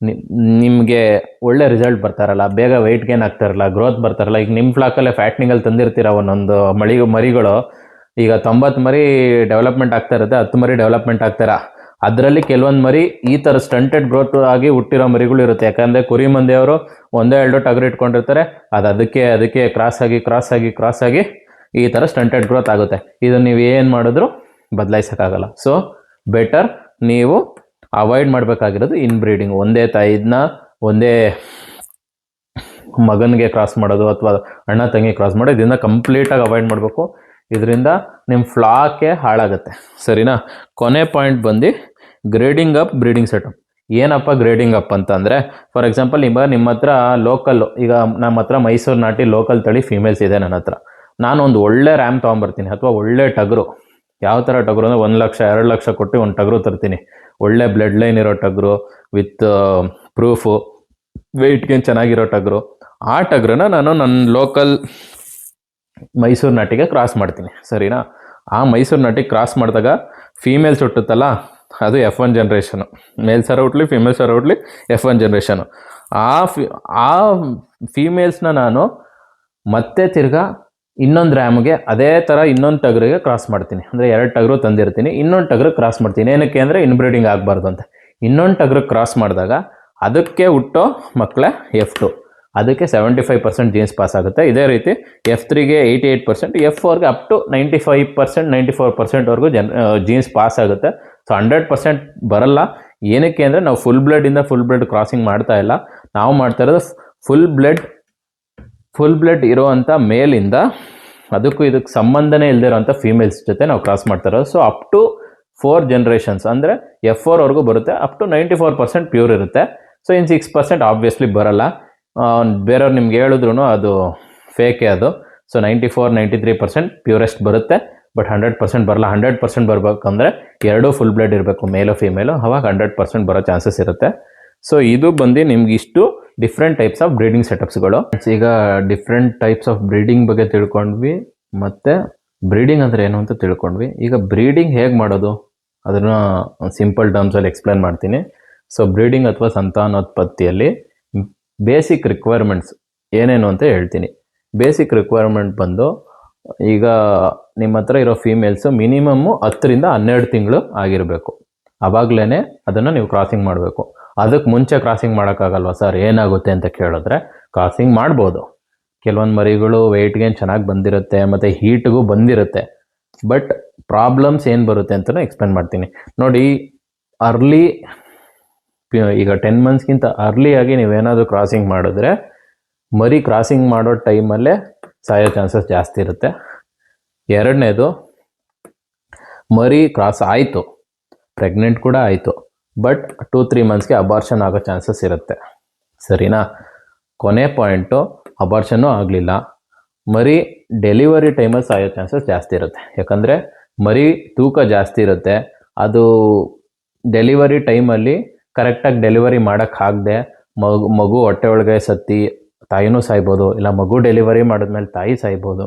ನಿಮಗೆ ಒಳ್ಳೆ ರಿಸಲ್ಟ್ ಬರ್ತಾರಲ್ಲ, ಬೇಗ ವೆಯ್ಟ್ ಗೇನ್ ಆಗ್ತಾರಲ್ಲ, ಗ್ರೋತ್ ಬರ್ತಾರಲ್ಲ. ಈಗ ನಿಮ್ಮ ಫ್ಲಾಕಲ್ಲೇ ಫ್ಯಾಟ್ನಿಂಗಲ್ಲಿ ತಂದಿರ್ತೀರ ಒಂದೊಂದು ಮರಿಗಳು, ಈಗ 90 ಮರಿ ಡೆವಲಪ್ಮೆಂಟ್ ಆಗ್ತಾ ಇರುತ್ತೆ, 10 ಮರಿ ಡೆವಲಪ್ಮೆಂಟ್ ಆಗ್ತಾರ. ಅದರಲ್ಲಿ ಕೆಲವೊಂದು ಮರಿ ಈ ಥರ ಸ್ಟಂಟೆಡ್ ಗ್ರೋತ್ ಆಗಿ ಹುಟ್ಟಿರೋ ಮರಿಗಳು ಇರುತ್ತೆ. ಯಾಕಂದರೆ ಕುರಿ ಮಂದಿಯವರು 1-2 ಟಗರು ಇಟ್ಕೊಂಡಿರ್ತಾರೆ, ಅದಕ್ಕೆ ಕ್ರಾಸ್ ಆಗಿ ಈ ಥರ ಸ್ಟಂಟೆಡ್ ಗ್ರೋತ್ ಆಗುತ್ತೆ. ಇದನ್ನು ನೀವು ಏನು ಮಾಡಿದ್ರು ಬದಲಾಯಿಸೋಕ್ಕಾಗಲ್ಲ. ಸೊ ಬೆಟರ್ ನೀವು ಅವಾಯ್ಡ್ ಮಾಡಬೇಕಾಗಿರೋದು ಇನ್ಬ್ರೀಡಿಂಗ್. ಒಂದೇ ತಾಯಿನ ಒಂದೇ ಮಗನಿಗೆ ಕ್ರಾಸ್ ಮಾಡೋದು, ಅಥವಾ ಅಣ್ಣ ತಂಗಿ ಕ್ರಾಸ್ ಮಾಡೋದು, ಇದರಿಂದ ಕಂಪ್ಲೀಟಾಗಿ ಅವಾಯ್ಡ್ ಮಾಡಬೇಕು. ಇದರಿಂದ ನಿಮ್ಮ ಫ್ಲಾಕೆ ಹಾಳಾಗುತ್ತೆ. ಸರಿನಾ? ಕೊನೆ ಪಾಯಿಂಟ್ ಬಂದು ಗ್ರೇಡಿಂಗ್ ಅಪ್ ಬ್ರೀಡಿಂಗ್ ಸೆಟಪ್. ಏನಪ್ಪ ಗ್ರೇಡಿಂಗ್ ಅಪ್ ಅಂತಂದರೆ, ಫಾರ್ ಎಕ್ಸಾಂಪಲ್ ನಿಮ್ಮ ಹತ್ರ ಲೋಕಲ್ಲು, ಈಗ ನಮ್ಮ ಹತ್ರ ಮೈಸೂರು ನಾಟಿ ಲೋಕಲ್ ತಳಿ ಫೀಮೇಲ್ಸ್ ಇದೆ ನನ್ನ ಹತ್ರ. ನಾನು ಒಂದು ಒಳ್ಳೆ ರ್ಯಾಮ್ ತೊಗೊಂಬರ್ತೀನಿ, ಅಥವಾ ಒಳ್ಳೆ ಟಗರು. ಯಾವ ಥರ ಟಗರು ಅಂದರೆ 1 ಲಕ್ಷ 2 ಲಕ್ಷ ಕೊಟ್ಟು ಒಂದು ಟಗರು ತರ್ತೀನಿ. ಒಳ್ಳೆ ಬ್ಲಡ್ ಲೈನ್ ಇರೋ ಟಗರು, ವಿತ್ ಪ್ರೂಫು, ವೆಯ್ಟ್ ಗೇನ್ ಚೆನ್ನಾಗಿರೋ ಟಗರು. ಆ ಟಗರನ್ನ ನಾನು ನನ್ನ ಲೋಕಲ್ ಮೈಸೂರು ನಾಟಿಗೆ ಕ್ರಾಸ್ ಮಾಡ್ತೀನಿ. ಸರಿನಾ? ಆ ಮೈಸೂರು ನಾಟಿಗೆ ಕ್ರಾಸ್ ಮಾಡಿದಾಗ ಫೀಮೇಲ್ಸ್ ಹುಟ್ಟುತ್ತಲ್ಲ, ಅದು F1 ಜನ್ರೇಷನು. ಮೇಲ್ ಸರ ಹುಟ್ಲಿ ಫೀಮೇಲ್ ಸರ ಹುಟ್ಲಿ F1 ಜನ್ರೇಷನು. ಆ ಫೀಮೇಲ್ಸ್ನ ನಾನು ಮತ್ತೆ ತಿರ್ಗಾ ಇನ್ನೊಂದು ರ್ಯಾಮ್ಗೆ ಅದೇ ಥರ ಇನ್ನೊಂದು ಟಗರಿಗೆ ಕ್ರಾಸ್ ಮಾಡ್ತೀನಿ. ಅಂದರೆ 2 ಟಗರು ತಂದಿರ್ತೀನಿ, ಇನ್ನೊಂದು ಟಗರಿಗೆ ಕ್ರಾಸ್ ಮಾಡ್ತೀನಿ. ಏನಕ್ಕೆ ಅಂದರೆ ಇನ್ಬ್ರೀಡಿಂಗ್ ಆಗಬಾರ್ದು ಅಂತ. ಇನ್ನೊಂದು ಟಗರಿಗೆ ಕ್ರಾಸ್ ಮಾಡಿದಾಗ ಅದಕ್ಕೆ ಹುಟ್ಟೋ ಮಕ್ಕಳೇ F2, ಅದಕ್ಕೆ 75% ಜೀನ್ಸ್ ಪಾಸ್ ಆಗುತ್ತೆ. ಇದೇ ರೀತಿ F3ಗೆ 88%, F4ಗೆ ಅಪ್ ಟು 95% 94%ವರೆಗೂ ಜೀನ್ಸ್ ಪಾಸ್ ಆಗುತ್ತೆ. ಸೊ 100% ಬರಲ್ಲ. ಏನಕ್ಕೆ ಅಂದರೆ ನಾವು ಫುಲ್ ಬ್ಲಡ್ ಕ್ರಾಸಿಂಗ್ ಮಾಡ್ತಾ ಇಲ್ಲ. ನಾವು ಮಾಡ್ತಾ ಇರೋದು ಫುಲ್ ಬ್ಲಡ್ ಇರೋವಂಥ ಮೇಲಿಂದ ಅದಕ್ಕೂ ಇದಕ್ಕೆ ಸಂಬಂಧನೇ ಇಲ್ಲದೆ ಇರೋವಂಥ ಫೀಮೇಲ್ಸ್ ಜೊತೆ ನಾವು ಕ್ರಾಸ್ ಮಾಡ್ತಾ ಇರೋದು. ಸೊ ಅಪ್ ಟು 4 ಜನರೇಷನ್ಸ್ ಅಂದರೆ F4ವರೆಗೂ ಬರುತ್ತೆ. ಅಪ್ ಟು 94% ಪ್ಯೂರ್ ಇರುತ್ತೆ. ಸೊ ಇನ್ನು 6% ಆಬ್ವಿಯಸ್ಲಿ ಬರಲ್ಲ. ಬೇರೆಯವ್ರು ನಿಮ್ಗೆ ಹೇಳಿದ್ರು ಅದು ಫೇಕೆ ಅದು. ಸೊ 94-93% ಪ್ಯೂರೆಸ್ಟ್ ಬರುತ್ತೆ, ಬಟ್ 100% ಬರಲ್ಲ. 100% ಬರಬೇಕಂದ್ರೆ 2 ಫುಲ್ ಬ್ಲಡ್ ಇರಬೇಕು, ಮೇಲು ಫೀಮೇಲು, ಅವಾಗ 100% ಬರೋ ಚಾನ್ಸಸ್ ಇರುತ್ತೆ. ಸೊ ಇದು ಬಂದು ನಿಮ್ಗೆ ಇಷ್ಟು ಡಿಫ್ರೆಂಟ್ ಟೈಪ್ಸ್ ಆಫ್ ಬ್ರೀಡಿಂಗ್ ಸೆಟಪ್ಸ್ಗಳು. ಈಗ ಡಿಫ್ರೆಂಟ್ ಟೈಪ್ಸ್ ಆಫ್ ಬ್ರೀಡಿಂಗ್ ಬಗ್ಗೆ ತಿಳ್ಕೊಂಡ್ವಿ, ಮತ್ತು ಬ್ರೀಡಿಂಗ್ ಅಂದರೆ ಏನು ಅಂತ ತಿಳ್ಕೊಂಡ್ವಿ. ಈಗ ಬ್ರೀಡಿಂಗ್ ಹೇಗೆ ಮಾಡೋದು ಅದನ್ನು ಸಿಂಪಲ್ ಟರ್ಮ್ಸಲ್ಲಿ ಎಕ್ಸ್ಪ್ಲೇನ್ ಮಾಡ್ತೀನಿ. ಸೊ ಬ್ರೀಡಿಂಗ್ ಅಥವಾ ಸಂತಾನೋತ್ಪತ್ತಿಯಲ್ಲಿ ಬೇಸಿಕ್ ರಿಕ್ವೈರ್ಮೆಂಟ್ಸ್ ಏನೇನು ಅಂತ ಹೇಳ್ತೀನಿ. ಬೇಸಿಕ್ ರಿಕ್ವೈರ್ಮೆಂಟ್ ಬಂದು, ಈಗ ನಿಮ್ಮ ಹತ್ರ ಇರೋ ಫೀಮೇಲ್ಸು ಮಿನಿಮಮ್ಮು 10ರಿಂದ 12 ತಿಂಗಳು ಆಗಿರಬೇಕು. ಆವಾಗಲೇ ಅದನ್ನು ನೀವು ಕ್ರಾಸಿಂಗ್ ಮಾಡಬೇಕು. ಅದಕ್ಕೆ ಮುಂಚೆ ಕ್ರಾಸಿಂಗ್ ಮಾಡೋಕ್ಕಾಗಲ್ವ ಸರ್, ಏನಾಗುತ್ತೆ ಅಂತ ಕೇಳಿದ್ರೆ ಕ್ರಾಸಿಂಗ್ ಮಾಡ್ಬೋದು. ಕೆಲವೊಂದು ಮರಿಗಳು ವೆಯ್ಟ್ ಗೇನ್ ಚೆನ್ನಾಗಿ ಬಂದಿರುತ್ತೆ ಮತ್ತು ಹೀಟ್ಗೂ ಬಂದಿರುತ್ತೆ. ಬಟ್ ಪ್ರಾಬ್ಲಮ್ಸ್ ಏನು ಬರುತ್ತೆ ಅಂತಲೂ ಎಕ್ಸ್ಪ್ಲೇನ್ ಮಾಡ್ತೀನಿ ನೋಡಿ. ಅರ್ಲಿ, ಈಗ 10 ಮಂತ್ಸ್ಗಿಂತ ಅರ್ಲಿಯಾಗಿ ನೀವೇನಾದರೂ ಕ್ರಾಸಿಂಗ್ ಮಾಡಿದ್ರೆ ಮರಿ ಕ್ರಾಸಿಂಗ್ ಮಾಡೋ ಟೈಮಲ್ಲೇ ಸಾಯೋ ಚಾನ್ಸಸ್ ಜಾಸ್ತಿ ಇರುತ್ತೆ. ಎರಡನೇದು, ಮರಿ ಕ್ರಾಸ್ ಆಯಿತು, ಪ್ರೆಗ್ನೆಂಟ್ ಕೂಡ ಆಯಿತು, ಬಟ್ 2-3 ಮಂತ್ಸ್ಗೆ ಅಬಾರ್ಷನ್ ಆಗೋ ಚಾನ್ಸಸ್ ಇರುತ್ತೆ. ಸರಿನಾ? ಕೊನೆ ಪಾಯಿಂಟು, ಅಬಾರ್ಷನ್ನೂ ಆಗಲಿಲ್ಲ, ಮರಿ ಡೆಲಿವರಿ ಟೈಮಲ್ಲಿ ಸಾಯೋ ಚಾನ್ಸಸ್ ಜಾಸ್ತಿ ಇರುತ್ತೆ. ಯಾಕಂದರೆ ಮರಿ ತೂಕ ಜಾಸ್ತಿ ಇರುತ್ತೆ. ಅದು ಡೆಲಿವರಿ ಟೈಮಲ್ಲಿ ಕರೆಕ್ಟಾಗಿ ಡೆಲಿವರಿ ಮಾಡೋಕ್ಕಾಗದೆ ಮಗು ಹೊಟ್ಟೆ ಒಳಗೆ ಸತ್ತಿ ತಾಯಿನೂ ಸಾಯ್ಬೋದು, ಇಲ್ಲ ಮಗು ಡೆಲಿವರಿ ಮಾಡಿದ್ಮೇಲೆ ತಾಯಿ ಸಾಯ್ಬೋದು.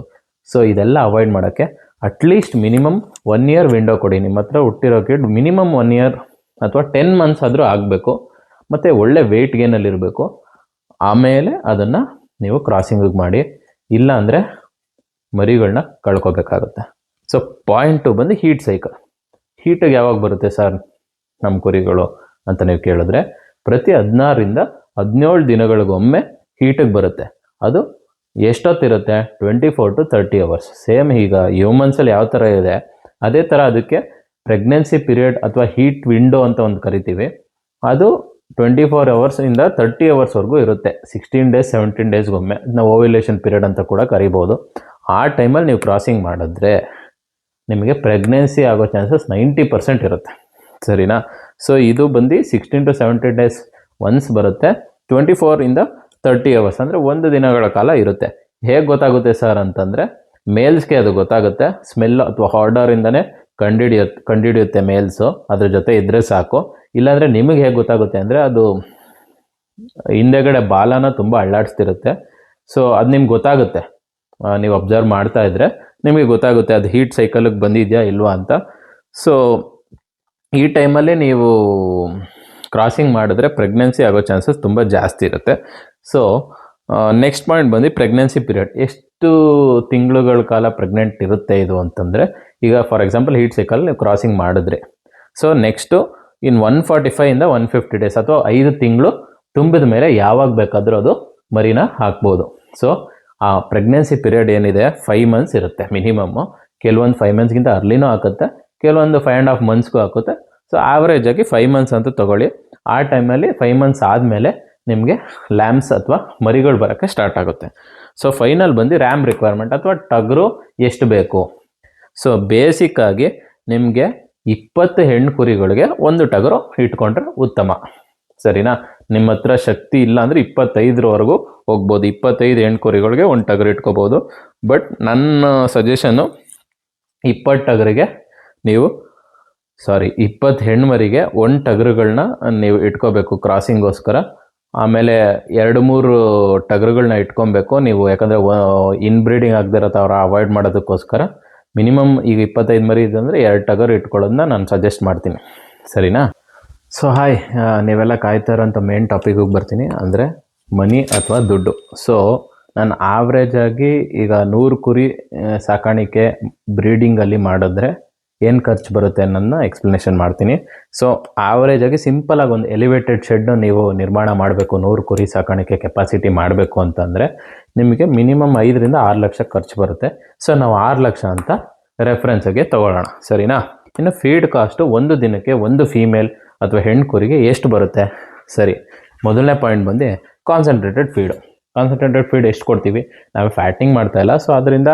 ಸೊ ಇದೆಲ್ಲ ಅವಾಯ್ಡ್ ಮಾಡೋಕ್ಕೆ ಅಟ್ಲೀಸ್ಟ್ ಮಿನಿಮಮ್ 1 ಇಯರ್ ವಿಂಡೋ ಕೊಡಿ. ನಿಮ್ಮ ಹತ್ರ ಹುಟ್ಟಿರೋ ಕಿಡ್ ಮಿನಿಮಮ್ 1 ಇಯರ್ ಅಥವಾ 10 ಮಂತ್ಸ್ ಆದರೂ ಆಗಬೇಕು, ಮತ್ತು ಒಳ್ಳೆ ವೆಯ್ಟ್ ಗೇನಲ್ಲಿರಬೇಕು. ಆಮೇಲೆ ಅದನ್ನು ನೀವು ಕ್ರಾಸಿಂಗಿಗೆ ಮಾಡಿ, ಇಲ್ಲ ಅಂದರೆ ಮರಿಗಳನ್ನ ಕಳ್ಕೊಬೇಕಾಗುತ್ತೆ. ಸೊ ಪಾಯಿಂಟು ಬಂದು ಹೀಟ್ ಸೈಕಲ್. ಹೀಟಿಗೆ ಯಾವಾಗ ಬರುತ್ತೆ ಸರ್ ನಮ್ಮ ಕುರಿಗಳು ಅಂತ ನೀವು ಕೇಳಿದ್ರೆ, ಪ್ರತಿ 16ರಿಂದ 17 ದಿನಗಳಿಗೊಮ್ಮೆ ಹೀಟಿಗೆ ಬರುತ್ತೆ. ಅದು ಎಷ್ಟೊತ್ತಿರುತ್ತೆ? 24 to 30 hours. ಸೇಮ್ ಈಗ ಹ್ಯೂಮನ್ಸಲ್ಲಿ ಯಾವ ಥರ ಇದೆ ಅದೇ ಥರ ಅದಕ್ಕೆ ಪ್ರೆಗ್ನೆನ್ಸಿ ಪೀರಿಯಡ್ ಅಥವಾ ಹೀಟ್ ವಿಂಡೋ ಅಂತ ಒಂದು ಕರಿತೀವಿ. ಅದು 24 hours-ಇಂದ 30 hours ಇರುತ್ತೆ. 16 days 17 days-ಗೊಮ್ಮೆ ನಾವು ಓವ್ಯುಲೇಷನ್ ಪೀರಿಯಡ್ ಅಂತ ಕೂಡ ಕರಿಬೋದು. ಆ ಟೈಮಲ್ಲಿ ನೀವು ಕ್ರಾಸಿಂಗ್ ಮಾಡಿದ್ರೆ ನಿಮಗೆ ಪ್ರೆಗ್ನೆನ್ಸಿ ಆಗೋ ಚಾನ್ಸಸ್ 90% ಇರುತ್ತೆ. ಸರಿನಾ? ಸೊ ಇದು ಬಂದು 16 to 17 days ಒನ್ಸ್ ಬರುತ್ತೆ. 24 to 30 hours ಅಂದರೆ 1 ದಿನಗಳ ಕಾಲ ಇರುತ್ತೆ. ಹೇಗೆ ಗೊತ್ತಾಗುತ್ತೆ ಸರ್ ಅಂತಂದರೆ, ಮೇಲ್ಸ್ಗೆ ಅದು ಗೊತ್ತಾಗುತ್ತೆ. ಸ್ಮೆಲ್ ಅಥವಾ ಆರ್ಡರಿಂದನೇ ಕಂಡುಹಿಡಿಯುತ್ತೆ ಮೇಲ್ಸು, ಅದ್ರ ಜೊತೆ ಇದ್ದರೆ ಸಾಕು. ಇಲ್ಲಾಂದರೆ ನಿಮಗೆ ಹೇಗೆ ಗೊತ್ತಾಗುತ್ತೆ ಅಂದರೆ, ಅದು ಹಿಂದೆಗಡೆ ಬಾಲನ ತುಂಬ ಅಳ್ಳಾಡಿಸ್ತಿರುತ್ತೆ. ಸೊ ಅದು ನಿಮ್ಗೆ ಗೊತ್ತಾಗುತ್ತೆ, ನೀವು ಅಬ್ಸರ್ವ್ ಮಾಡ್ತಾ ಇದ್ದರೆ ನಿಮಗೆ ಗೊತ್ತಾಗುತ್ತೆ ಅದು ಹೀಟ್ ಸೈಕಲ್ಗೆ ಬಂದಿದೆಯಾ ಇಲ್ವಾ ಅಂತ. ಸೊ ಈ ಟೈಮಲ್ಲಿ ನೀವು ಕ್ರಾಸಿಂಗ್ ಮಾಡಿದ್ರೆ ಪ್ರೆಗ್ನೆನ್ಸಿ ಆಗೋ ಚಾನ್ಸಸ್ ತುಂಬ ಜಾಸ್ತಿ ಇರುತ್ತೆ. ಸೊ ನೆಕ್ಸ್ಟ್ ಪಾಯಿಂಟ್ ಬಂದು ಪ್ರೆಗ್ನೆನ್ಸಿ ಪೀರಿಯಡ್. ಎಷ್ಟು ತಿಂಗಳುಗಳ ಕಾಲ ಪ್ರೆಗ್ನೆಂಟ್ ಇರುತ್ತೆ ಇದು ಅಂತಂದರೆ, ಈಗ ಫಾರ್ ಎಕ್ಸಾಂಪಲ್ ಹೀಟ್ ಸೈಕಲ್ ನೀವು ಕ್ರಾಸಿಂಗ್ ಮಾಡಿದ್ರಿ. So next in 145 to 150 days ಅಥವಾ 5 ತಿಂಗಳು ತುಂಬಿದ ಮೇಲೆ ಯಾವಾಗ ಬೇಕಾದರೂ ಅದು ಮರಿನ ಹಾಕ್ಬೋದು. ಸೊ ಆ ಪ್ರೆಗ್ನೆನ್ಸಿ ಪೀರಿಯಡ್ ಏನಿದೆ 5 months ಇರುತ್ತೆ ಮಿನಿಮಮ್ಮು. ಕೆಲವೊಂದು 5 monthsಗಿಂತ ಅರ್ಲಿನೂ ಹಾಕುತ್ತೆ, ಕೆಲವೊಂದು 5.5 monthsಗೂ ಹಾಕುತ್ತೆ. ಸೊ ಆವ್ರೇಜ್ ಆಗಿ 5 months ಅಂತ ತೊಗೊಳ್ಳಿ. ಆ ಟೈಮಲ್ಲಿ 5 months ಆದಮೇಲೆ ನಿಮಗೆ ಲ್ಯಾಮ್ಸ್ ಅಥವಾ ಮರಿಗಳು ಬರೋಕ್ಕೆ ಸ್ಟಾರ್ಟ್ ಆಗುತ್ತೆ. ಸೊ ಫೈನಲ್ ಬಂದು ರ್ಯಾಮ್ ರಿಕ್ವೈರ್ಮೆಂಟ್ ಅಥವಾ ಟಗರು ಎಷ್ಟು ಬೇಕು. ಸೊ ಬೇಸಿಕ್ಕಾಗಿ ನಿಮಗೆ 20 ಹೆಣ್ಣು ಕುರಿಗಳಿಗೆ 1 ಟಗರು ಇಟ್ಕೊಂಡ್ರೆ ಉತ್ತಮ. ಸರಿನಾ? ನಿಮ್ಮ ಹತ್ರ ಶಕ್ತಿ ಇಲ್ಲ ಅಂದರೆ 25ವರೆಗೂ ಹೋಗ್ಬೋದು. 25 ಹೆಣ್ಣು ಕುರಿಗಳಿಗೆ 1 ಟಗರು ಇಟ್ಕೋಬೋದು. ಬಟ್ ನನ್ನ ಸಜೆಷನ್ನು 20 ಟಗರಿಗೆ ನೀವು 20 ಹೆಣ್ಮರಿಗೆ 1 ಟಗರುಗಳನ್ನ ನೀವು ಇಟ್ಕೋಬೇಕು ಕ್ರಾಸಿಂಗೋಸ್ಕರ. ಆಮೇಲೆ 2-3 ಟಗರುಗಳನ್ನ ಇಟ್ಕೊಬೇಕು ನೀವು, ಯಾಕಂದರೆ ಇನ್ಬ್ರೀಡಿಂಗ್ ಆಗದಿರತ್ತೆ ಅವರ ಅವಾಯ್ಡ್ ಮಾಡೋದಕ್ಕೋಸ್ಕರ. ಮಿನಿಮಮ್ ಈಗ 25 ಮರಿ ಇದೆ ಅಂದರೆ 2 ಟಗರು ಇಟ್ಕೊಳ್ಳೋದನ್ನ ನಾನು ಸಜೆಸ್ಟ್ ಮಾಡ್ತೀನಿ. ಸರಿನಾ? ಸೊ ಹಾಯ್, ನೀವೆಲ್ಲ ಕಾಯ್ತಾ ಇರೋಂಥ ಮೇನ್ ಟಾಪಿಕಿಗೆ ಬರ್ತೀನಿ, ಅಂದರೆ ಮನಿ ಅಥವಾ ದುಡ್ಡು. ಸೊ ನಾನು ಆವ್ರೇಜಾಗಿ ಈಗ 100 ಕುರಿ ಸಾಕಾಣಿಕೆ ಬ್ರೀಡಿಂಗಲ್ಲಿ ಮಾಡಿದ್ರೆ ಏನು ಖರ್ಚು ಬರುತ್ತೆ ಅನ್ನೋದನ್ನ ಎಕ್ಸ್ಪ್ಲನೇಷನ್ ಮಾಡ್ತೀನಿ. ಸೊ ಆವ್ರೇಜಾಗಿ ಸಿಂಪಲಾಗಿ ಒಂದು ಎಲಿವೇಟೆಡ್ ಶೆಡ್ನ ನೀವು ನಿರ್ಮಾಣ ಮಾಡಬೇಕು, 100 ಕುರಿ ಸಾಕಾಣಿಕೆ ಕೆಪಾಸಿಟಿ ಮಾಡಬೇಕು ಅಂತಂದರೆ ನಿಮಗೆ ಮಿನಿಮಮ್ 5 to 6 ಲಕ್ಷ ಖರ್ಚು ಬರುತ್ತೆ. ಸೊ ನಾವು 6 ಲಕ್ಷ ಅಂತ ರೆಫರೆನ್ಸಿಗೆ ತೊಗೊಳ್ಳೋಣ. ಸರಿನಾ? ಇನ್ನು ಫೀಡ್ ಕಾಸ್ಟು ಒಂದು ದಿನಕ್ಕೆ 1 ಫೀಮೇಲ್ ಅಥವಾ ಹೆಣ್ಣು ಕುರಿಗೆ ಎಷ್ಟು ಬರುತ್ತೆ? ಸರಿ, ಮೊದಲನೇ ಪಾಯಿಂಟ್ ಬಂದು ಕಾನ್ಸಂಟ್ರೇಟೆಡ್ ಫೀಡು. ಕಾನ್ಸಂಟ್ರೇಟೆಡ್ ಫೀಡ್ ಎಷ್ಟು ಕೊಡ್ತೀವಿ? ನಾವು ಫ್ಯಾಟಿಂಗ್ ಮಾಡ್ತಾಯಿಲ್ಲ, ಸೊ ಅದರಿಂದ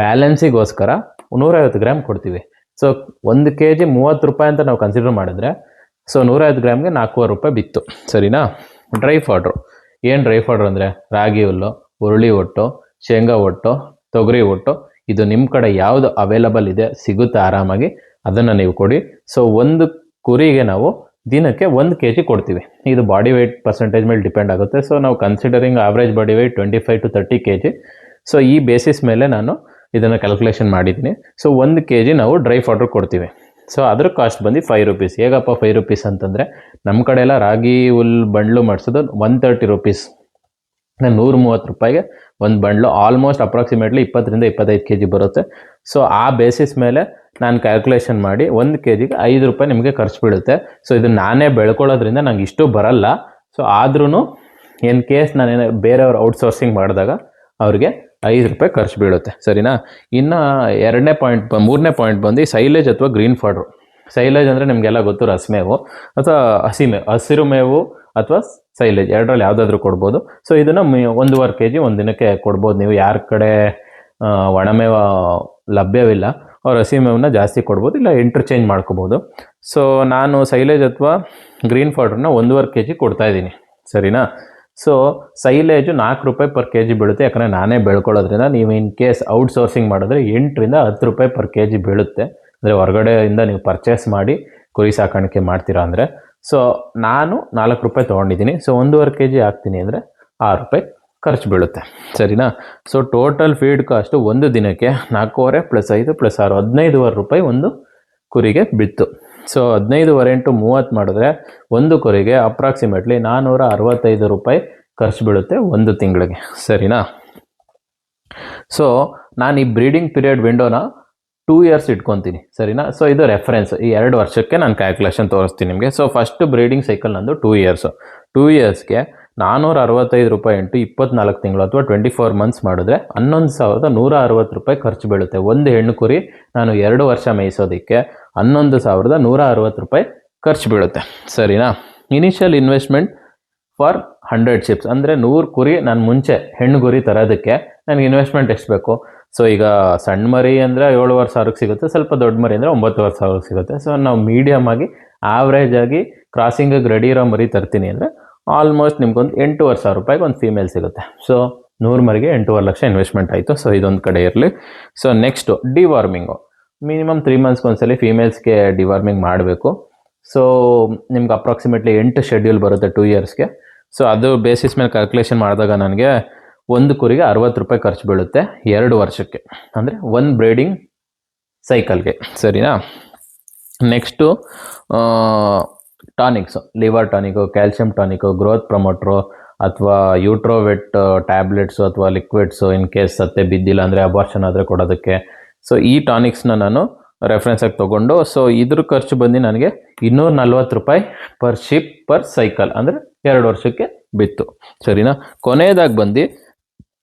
ಬ್ಯಾಲೆನ್ಸಿಗೋಸ್ಕರ 150 ಗ್ರಾಮ್ ಕೊಡ್ತೀವಿ. ಸೊ 1 kg 30 ರೂಪಾಯಿ ಅಂತ ನಾವು ಕನ್ಸಿಡರ್ ಮಾಡಿದ್ರೆ, ಸೊ 150 ಗ್ರಾಮ್ಗೆ 4 ರೂಪಾಯಿ ಬಿತ್ತು. ಸರಿನಾ? ಡ್ರೈ ಫಾಡ್ರು. ಏನು ಡ್ರೈ ಫಾಡ್ರು ಅಂದರೆ ರಾಗಿ ಹುಲ್ಲು, ಹುರುಳಿ ಒಟ್ಟು, ಶೇಂಗಾ ಒಟ್ಟು, ತೊಗರಿ ಒಟ್ಟು, ಇದು ನಿಮ್ಮ ಕಡೆ ಯಾವುದು ಅವೈಲಬಲ್ ಇದೆ ಸಿಗುತ್ತೆ ಆರಾಮಾಗಿ, ಅದನ್ನು ನೀವು ಕೊಡಿ. ಸೊ 1 ಕುರಿಗೆ ನಾವು ದಿನಕ್ಕೆ 1 kg ಕೊಡ್ತೀವಿ. ಇದು ಬಾಡಿ ವೆಯ್ಟ್ ಪರ್ಸೆಂಟೇಜ್ ಮೇಲೆ ಡಿಪೆಂಡ್ ಆಗುತ್ತೆ. ಸೊ ನಾವು considering average body weight 25 to 30 kg. So ಈ ಬೇಸಿಸ್ ಮೇಲೆ ನಾನು ಇದನ್ನು ಕ್ಯಾಲ್ಕುಲೇಷನ್ ಮಾಡಿದ್ದೀನಿ. ಸೊ 1 kg ನಾವು ಡ್ರೈ ಪೌಡ್ರ್ ಕೊಡ್ತೀವಿ. ಸೊ ಅದ್ರ ಕಾಸ್ಟ್ ಬಂದು 5 rupees. ಹೇಗಪ್ಪ 5 rupees ಅಂತಂದರೆ, ನಮ್ಮ ಕಡೆ ಎಲ್ಲ ರಾಗಿ ಹುಲ್ ಬಂಡ್ಲು ಮಾಡಿಸೋದು 130 rupees. 130 ರೂಪಾಯಿಗೆ ಒಂದು ಬಂಡ್ಲು ಆಲ್ಮೋಸ್ಟ್ ಅಪ್ರಾಕ್ಸಿಮೇಟ್ಲಿ 20 to 25 kg ಬರುತ್ತೆ. ಸೊ ಆ ಬೇಸಿಸ್ ಮೇಲೆ ನಾನು ಕ್ಯಾಲ್ಕುಲೇಷನ್ ಮಾಡಿ 1 kgಗೆ 5 ರೂಪಾಯಿ ನಿಮಗೆ ಖರ್ಚು ಬೀಳುತ್ತೆ. ಸೊ ಇದು ನಾನೇ ಬೆಳ್ಕೊಳ್ಳೋದ್ರಿಂದ ನಂಗೆ ಇಷ್ಟು ಬರಲ್ಲ. ಸೊ ಆದ್ರೂ ಇನ್ ಕೇಸ್ ನಾನೇನು ಬೇರೆಯವ್ರು ಔಟ್ಸೋರ್ಸಿಂಗ್ ಮಾಡಿದಾಗ ಅವ್ರಿಗೆ 5 ರೂಪಾಯಿ ಖರ್ಚು ಬೀಳುತ್ತೆ. ಸರಿನಾ? ಇನ್ನು ಮೂರನೇ ಪಾಯಿಂಟ್ ಬಂದು ಸೈಲೇಜ್ ಅಥವಾ ಗ್ರೀನ್ ಫಾಡ್ರು. ಸೈಲೇಜ್ ಅಂದರೆ ನಿಮಗೆಲ್ಲ ಗೊತ್ತು, ರಸಮೇವು ಅಥವಾ ಹಸಿರು ಮೇವು ಅಥವಾ ಸೈಲೇಜ್, ಎರಡರಲ್ಲಿ ಯಾವುದಾದ್ರೂ ಕೊಡ್ಬೋದು. ಸೊ ಇದನ್ನು 1.5 kg ಒಂದು ದಿನಕ್ಕೆ ಕೊಡ್ಬೋದು ನೀವು. ಯಾರ ಕಡೆ ಒಣಮೇವ ಲಭ್ಯವಿಲ್ಲ ಅವ್ರು ಹಸಿ ಮೇವನ್ನ ಜಾಸ್ತಿ ಕೊಡ್ಬೋದು, ಇಲ್ಲ ಇಂಟರ್ಚೇಂಜ್ ಮಾಡ್ಕೋಬೋದು. ಸೊ ನಾನು ಸೈಲೇಜ್ ಅಥವಾ ಗ್ರೀನ್ ಫಾಡ್ರನ್ನ 1.5 kg ಕೊಡ್ತಾಯಿದ್ದೀನಿ. ಸರಿನಾ? ಸೊ ಸೈಲೇಜು 4 ರೂಪಾಯಿ per kg ಬೀಳುತ್ತೆ. ಯಾಕಂದರೆ ನಾನೇ ಬೆಳ್ಕೊಳ್ಳೋದ್ರಿಂದ. ನೀವು ಇನ್ ಕೇಸ್ ಔಟ್ಸೋರ್ಸಿಂಗ್ ಮಾಡಿದ್ರೆ 8 to 10 ರೂಪಾಯಿ per kg ಬೀಳುತ್ತೆ. ಅಂದರೆ ಹೊರಗಡೆಯಿಂದ ನೀವು ಪರ್ಚೇಸ್ ಮಾಡಿ ಕುರಿ ಸಾಕಾಣಿಕೆ ಮಾಡ್ತೀರಾ ಅಂದರೆ. ಸೊ ನಾನು 4 ರೂಪಾಯಿ ತೊಗೊಂಡಿದ್ದೀನಿ. ಸೊ 1.5 kg ಹಾಕ್ತೀನಿ ಅಂದರೆ 6 ರೂಪಾಯಿ ಖರ್ಚು ಬೀಳುತ್ತೆ. ಸರಿನಾ? ಸೊ ಟೋಟಲ್ ಫೀಡ್ ಕಾಸ್ಟು ಒಂದು ದಿನಕ್ಕೆ 4.5 + 5 + 6 15.5 ರೂಪಾಯಿ ಒಂದು ಕುರಿಗೆ ಬಿತ್ತು. ಸೊ 15.5 × 30 ಮಾಡಿದ್ರೆ ಒಂದು ಕುರಿಗೆ ಅಪ್ರಾಕ್ಸಿಮೇಟ್ಲಿ 465 ರೂಪಾಯಿ ಖರ್ಚು ಬೀಳುತ್ತೆ ಒಂದು ತಿಂಗಳಿಗೆ. ಸರಿನಾ? ಸೊ ನಾನು ಈ ಬ್ರೀಡಿಂಗ್ ಪೀರಿಯಡ್ ವಿಂಡೋನ 2 years ಇಟ್ಕೊತೀನಿ. ಸರಿನಾ? ಸೊ ಇದು ರೆಫರೆನ್ಸ್. ಈ 2 ವರ್ಷಕ್ಕೆ ನಾನು ಕ್ಯಾಲ್ಕುಲೇಷನ್ ತೋರಿಸ್ತೀನಿ ನಿಮಗೆ. ಸೊ ಫಸ್ಟ್ ಬ್ರೀಡಿಂಗ್ ಸೈಕಲ್ ನಂದು 2 years. 2 yearsಗೆ 465 ರೂಪಾಯಿ × 24 ತಿಂಗಳು ಅಥವಾ 24 months ಮಾಡಿದ್ರೆ 11,160 ರೂಪಾಯಿ ಖರ್ಚು ಬೀಳುತ್ತೆ. ಒಂದು ಹೆಣ್ಣು ಕುರಿ ನಾನು 2 ವರ್ಷ ಮೇಯಿಸೋದಕ್ಕೆ 11,160 ರೂಪಾಯಿ ಖರ್ಚು ಬೀಳುತ್ತೆ. ಸರಿನಾ? ಇನಿಷಿಯಲ್ ಇನ್ವೆಸ್ಟ್ಮೆಂಟ್ ಫಾರ್ 100 chips ಅಂದರೆ 100 ಕುರಿ ನಾನು ಮುಂಚೆ ಹೆಣ್ಣು ಕುರಿ ತರೋದಕ್ಕೆ ನನಗೆ ಇನ್ವೆಸ್ಟ್ಮೆಂಟ್ ಎಷ್ಟು ಬೇಕು? ಸೊ ಈಗ ಸಣ್ಣ ಮರಿ ಅಂದರೆ 7,500 ಸಿಗುತ್ತೆ, ಸ್ವಲ್ಪ ದೊಡ್ಡ ಮರಿ ಅಂದರೆ 9,500 ಸಿಗುತ್ತೆ. ಸೊ ನಾವು ಮೀಡಿಯಮ್ ಆಗಿ ಆವ್ರೇಜ್ ಆಗಿ ಕ್ರಾಸಿಂಗಿಗೆ ರೆಡಿ ಇರೋ ಮರಿ ತರ್ತೀನಿ ಅಂದರೆ ಆಲ್ಮೋಸ್ಟ್ ನಿಮ್ಗೊಂದು 8,500 ರೂಪಾಯಿಗೆ ಒಂದು ಫೀಮೇಲ್ ಸಿಗುತ್ತೆ. ಸೊ 100 ಮರಿಗೆ 8.5 ಲಕ್ಷ ಇನ್ವೆಸ್ಟ್ಮೆಂಟ್ ಆಯಿತು. ಸೊ ಇದೊಂದು ಕಡೆ ಇರಲಿ. So next deworming. Minimum 3 months ಒಂದ್ಸಲಿ ಫೀಮೇಲ್ಸ್ಗೆ ಡಿವಾರ್ಮಿಂಗ್ ಮಾಡಬೇಕು. ಸೊ ನಿಮ್ಗೆ ಅಪ್ರಾಕ್ಸಿಮೇಟ್ಲಿ 8 ಶೆಡ್ಯೂಲ್ ಬರುತ್ತೆ 2 yearsಗೆ. ಸೊ ಅದು ಬೇಸಿಸ್ ಮೇಲೆ ಕ್ಯಾಲ್ಕುಲೇಷನ್ ಮಾಡಿದಾಗ ನನಗೆ ಒಂದು ಕುರಿಗೆ 60 ರೂಪಾಯಿ ಖರ್ಚು ಬೀಳುತ್ತೆ 2 ವರ್ಷಕ್ಕೆ, ಅಂದರೆ ಒಂದು ಬ್ರೀಡಿಂಗ್ ಸೈಕಲ್ಗೆ. ಸರಿನಾ? Next tonics, liver tonic, calcium tonic, growth promoter ಅಥವಾ ಯೂಟ್ರೋವೆಟ್ ಟ್ಯಾಬ್ಲೆಟ್ಸು ಅಥವಾ ಲಿಕ್ವಿಡ್ಸು ಇನ್ ಕೇಸ್ ಸತ್ತೆ ಬಿದ್ದಿಲ್ಲ ಅಂದರೆ ಅಬಾರ್ಷನ್ ಆದರೆ ಕೊಡೋದಕ್ಕೆ. ಸೊ ಈ ಟಾನಿಕ್ಸ್ನ ನಾನು ರೆಫರೆನ್ಸಾಗಿ ತೊಗೊಂಡು, ಸೊ ಇದ್ರ ಖರ್ಚು ಬಂದು ನನಗೆ 240 ರೂಪಾಯಿ per ship per cycle, ಅಂದರೆ 2 ವರ್ಷಕ್ಕೆ ಬಿತ್ತು. ಸರಿನಾ? ಕೊನೆಯದಾಗಿ ಬಂದು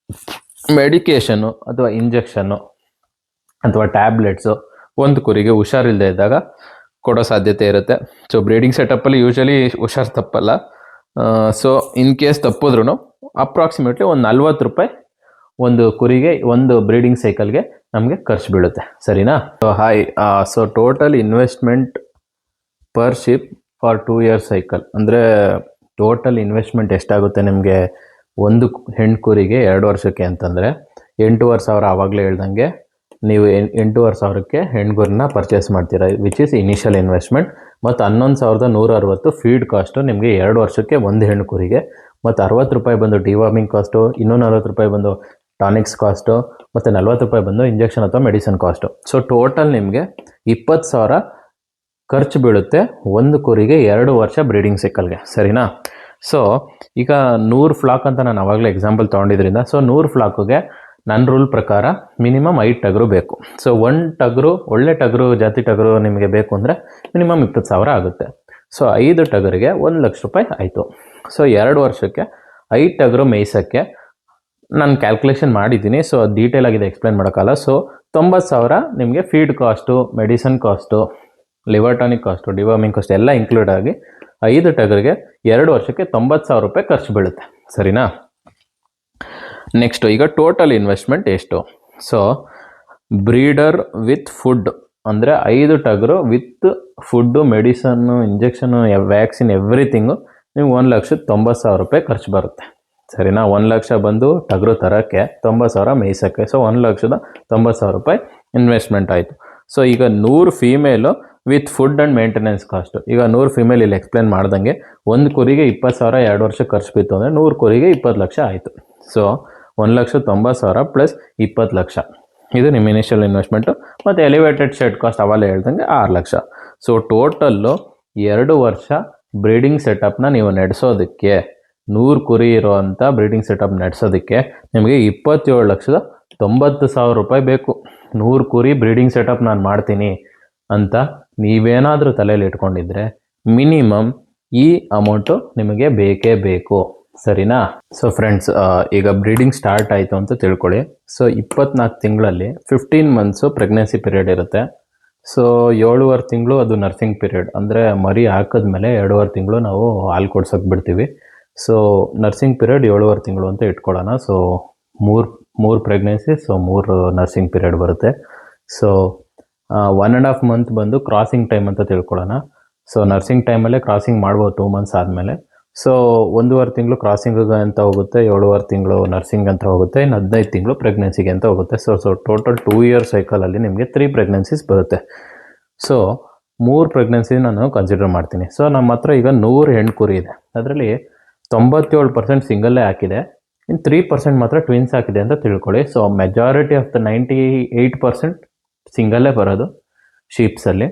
ಮೆಡಿಕೇಷನ್ನು ಅಥವಾ ಇಂಜೆಕ್ಷನ್ನು ಅಥವಾ ಟ್ಯಾಬ್ಲೆಟ್ಸು ಒಂದು ಕುರಿಗೆ ಹುಷಾರಿಲ್ಲದೆ ಇದ್ದಾಗ ಕೊಡೋ ಸಾಧ್ಯತೆ ಇರುತ್ತೆ. ಸೊ ಬ್ರೀಡಿಂಗ್ ಸೆಟಪ್ಪಲ್ಲಿ ಯೂಶಲಿ ಹುಷಾರು ತಪ್ಪಲ್ಲ. ಸೊ ಇನ್ ಕೇಸ್ ತಪ್ಪಿದ್ರೂ ಅಪ್ರಾಕ್ಸಿಮೇಟ್ಲಿ ಒಂದು 40 ರೂಪಾಯಿ ಒಂದು ಕುರಿಗೆ ಒಂದು ಬ್ರೀಡಿಂಗ್ ಸೈಕಲ್ಗೆ ನಮಗೆ ಖರ್ಚು ಬೀಳುತ್ತೆ. ಸರಿನಾ? So so total investment per ship for 2 year cycle ಅಂದರೆ ಟೋಟಲ್ ಇನ್ವೆಸ್ಟ್ಮೆಂಟ್ ಎಷ್ಟಾಗುತ್ತೆ ನಿಮಗೆ ಒಂದು ಹೆಣ್ಣು ಕುರಿಗೆ 2 ವರ್ಷಕ್ಕೆ ಅಂತಂದರೆ 8,500 ಆವಾಗಲೇ ಹೇಳ್ದಂಗೆ ನೀವು 8,500ಕ್ಕೆ ಹೆಣ್ಗುರನ್ನ ಪರ್ಚೇಸ್ ಮಾಡ್ತೀರಾ, ವಿಚ್ ಈಸ್ ಇನಿಷಿಯಲ್ ಇನ್ವೆಸ್ಟ್ಮೆಂಟ್. ಮತ್ತು 11,160 ಫೀಡ್ ಕಾಸ್ಟು ನಿಮಗೆ 2 ವರ್ಷಕ್ಕೆ ಒಂದು ಹೆಣ್ಣು ಕುರಿಗೆ, ಮತ್ತು 60 ರೂಪಾಯಿ ಬಂದು ಡಿವಾರ್ಮಿಂಗ್ ಕಾಸ್ಟು, 240 ರೂಪಾಯಿ ಬಂದು ಟಾನಿಕ್ಸ್ ಕಾಸ್ಟು, ಮತ್ತು 40 ರೂಪಾಯಿ ಬಂದು ಇಂಜೆಕ್ಷನ್ ಅಥವಾ ಮೆಡಿಸಿನ್ ಕಾಸ್ಟು. ಸೊ ಟೋಟಲ್ ನಿಮಗೆ 20,000 ಖರ್ಚು ಬೀಳುತ್ತೆ ಒಂದು ಕುರಿಗೆ 2 ವರ್ಷ ಬ್ರೀಡಿಂಗ್ ಸೈಕಲ್ಗೆ. ಸರಿನಾ? ಸೊ ಈಗ 100 ಫ್ಲಾಕ್ ಅಂತ ನಾನು ಆವಾಗಲೇ ಎಕ್ಸಾಂಪಲ್ ತೊಗೊಂಡಿದ್ರಿಂದ, ಸೊ 100 ಫ್ಲಾಕ್ಗೆ ನನ್ನ ರೂಲ್ ಪ್ರಕಾರ ಮಿನಿಮಮ್ 5 ಟಗರು ಬೇಕು. ಸೊ 1 ಟಗರು, ಒಳ್ಳೆ ಟಗರು, ಜಾತಿ ಟಗರು ನಿಮಗೆ ಬೇಕು ಅಂದರೆ ಮಿನಿಮಮ್ 20,000 ಆಗುತ್ತೆ. ಸೊ 5 ಟಗರಿಗೆ 1 ಲಕ್ಷ ರೂಪಾಯಿ ಆಯಿತು. ಸೊ 2 ವರ್ಷಕ್ಕೆ 5 ಟಗರು ಮೇಯ್ಸೋಕ್ಕೆ ನಾನು ಕ್ಯಾಲ್ಕುಲೇಷನ್ ಮಾಡಿದ್ದೀನಿ. ಸೊ ಡೀಟೇಲ್ ಆಗಿದೆ, ಎಕ್ಸ್ಪ್ಲೈನ್ ಮಾಡೋಕ್ಕಲ್ಲ. ಸೊ 90,000 ನಿಮಗೆ feed cost, medicine cost, liver tonic cost, deworming cost ಎಲ್ಲ ಇನ್ಕ್ಲೂಡ್ ಆಗಿ 5 ಟಗರಿಗೆ 2 ವರ್ಷಕ್ಕೆ 90,000 ರೂಪಾಯಿ ಖರ್ಚು ಬೀಳುತ್ತೆ. ಸರಿನಾ? ನೆಕ್ಸ್ಟು ಈಗ ಟೋಟಲ್ ಇನ್ವೆಸ್ಟ್ಮೆಂಟ್ ಎಷ್ಟು? ಸೊ ಬ್ರೀಡರ್ ವಿತ್ ಫುಡ್ ಅಂದರೆ 5 ಟಗರು with food, medicine, injection, vaccine, everything ನಿಮ್ಗೆ 1,90,000 ರೂಪಾಯಿ ಖರ್ಚು ಬರುತ್ತೆ. ಸರಿನಾ? 1 ಲಕ್ಷ ಬಂದು ಟಗರು ತರೋಕ್ಕೆ, 90,000 ಮೇಯ್ಸೋಕ್ಕೆ. ಸೊ 1,90,000 ರೂಪಾಯಿ ಇನ್ವೆಸ್ಟ್ಮೆಂಟ್ ಆಯಿತು. ಸೊ ಈಗ 100 female with food and maintenance cost. ಈಗ 100 ಫಿಮೇಲ್ ಇಲ್ಲಿ ಎಕ್ಸ್ಪ್ಲೇನ್ ಮಾಡ್ದಂಗೆ ಒಂದು ಕುರಿಗೆ 20,000 2 ವರ್ಷ ಖರ್ಚು ಬಿತ್ತು ಅಂದರೆ 100 ಕುರಿಗೆ 20 ಲಕ್ಷ ಆಯಿತು. ಸೊ 1,90,000 ಪ್ಲಸ್ 20 ಲಕ್ಷ ಇದು ನಿಮ್ಮ ಇನಿಷಿಯಲ್ ಇನ್ವೆಸ್ಟ್ಮೆಂಟು. ಮತ್ತು ಎಲಿವೇಟೆಡ್ ಶೆಡ್ ಕಾಸ್ಟ್ ಅವಾಗಲೇ ಹೇಳ್ದಂಗೆ 6 ಲಕ್ಷ. ಸೊ ಟೋಟಲ್ಲು 2 ವರ್ಷ ಬ್ರೀಡಿಂಗ್ ಸೆಟಪ್ನ ನೀವು ನಡೆಸೋದಕ್ಕೆ 100 ಕುರಿ ಇರೋವಂಥ ಬ್ರೀಡಿಂಗ್ ಸೆಟಪ್ ನಡೆಸೋದಕ್ಕೆ ನಿಮಗೆ 27,90,000 ರೂಪಾಯಿ ಬೇಕು. 100 ಕುರಿ ಬ್ರೀಡಿಂಗ್ ಸೆಟಪ್ ನಾನು ಮಾಡ್ತೀನಿ ಅಂತ ನೀವೇನಾದರೂ ತಲೆಯಲ್ಲಿ ಇಟ್ಕೊಂಡಿದ್ರೆ ಮಿನಿಮಮ್ ಈ ಅಮೌಂಟು ನಿಮಗೆ ಬೇಕೇ ಬೇಕು, ಸರಿನಾ? ಸೊ ಫ್ರೆಂಡ್ಸ್, ಈಗ ಬ್ರೀಡಿಂಗ್ ಸ್ಟಾರ್ಟ್ ಆಯಿತು ಅಂತ ತಿಳ್ಕೊಳ್ಳಿ. ಸೊ 24 ತಿಂಗಳಲ್ಲಿ 15 ಮಂತ್ಸು ಪ್ರೆಗ್ನೆನ್ಸಿ ಪೀರಿಯಡ್ ಇರುತ್ತೆ. ಸೊ 7.5 ತಿಂಗಳು ಅದು ನರ್ಸಿಂಗ್ ಪೀರಿಯಡ್, ಅಂದರೆ ಮರಿ ಹಾಕಿದ್ಮೇಲೆ 2.5 ತಿಂಗಳು ನಾವು ಹಾಲು ಕೊಡ್ಸೋಕೆ ಬಿಡ್ತೀವಿ. ಸೊ ನರ್ಸಿಂಗ್ ಪೀರಿಯಡ್ 7.5 ತಿಂಗಳು ಅಂತ ಇಟ್ಕೊಳ್ಳೋಣ. ಸೊ ಮೂರು ಪ್ರೆಗ್ನೆನ್ಸಿ, ಸೊ 3 ನರ್ಸಿಂಗ್ ಪೀರಿಯಡ್ ಬರುತ್ತೆ. ಸೊ 1.5 ಮಂತ್ ಬಂದು ಕ್ರಾಸಿಂಗ್ ಟೈಮ್ ಅಂತ ತಿಳ್ಕೊಳ್ಳೋಣ. ಸೊ ನರ್ಸಿಂಗ್ ಟೈಮಲ್ಲೇ ಕ್ರಾಸಿಂಗ್ ಮಾಡ್ಬೋದು 2 ಮಂತ್ಸ್ ಆದಮೇಲೆ. ಸೊ 1.5 ತಿಂಗಳು ಕ್ರಾಸಿಂಗಿಗೆ ಅಂತ ಹೋಗುತ್ತೆ, 7.5 ತಿಂಗಳು ನರ್ಸಿಂಗ್ ಅಂತ ಹೋಗುತ್ತೆ, ಇನ್ನು 15 ತಿಂಗಳು ಪ್ರೆಗ್ನೆನ್ಸಿಗೆ ಅಂತ ಹೋಗುತ್ತೆ. ಸೊ ಟೋಟಲ್ 2 ಇಯರ್ ಸೈಕಲಲ್ಲಿ ನಿಮಗೆ 3 ಪ್ರೆಗ್ನೆನ್ಸೀಸ್ ಬರುತ್ತೆ. ಸೊ 3 ಪ್ರೆಗ್ನೆನ್ಸಿ ನಾನು ಕನ್ಸಿಡರ್ ಮಾಡ್ತೀನಿ. ಸೊ ನಮ್ಮ ಹತ್ರ ಈಗ 100 ಹೆಣ್ಣು ಕುರಿ ಇದೆ, ಅದರಲ್ಲಿ 97% ಸಿಂಗಲ್ಲೇ ಹಾಕಿದೆ, ಇನ್ನು 3% ಮಾತ್ರ ಟ್ವಿನ್ಸ್ ಹಾಕಿದೆ ಅಂತ ತಿಳ್ಕೊಳ್ಳಿ. ಸೊ ಮೆಜಾರಿಟಿ ಆಫ್ ದ 98% ಸಿಂಗಲ್ಲೇ ಬರೋದು ಶೀಪ್ಸಲ್ಲಿ.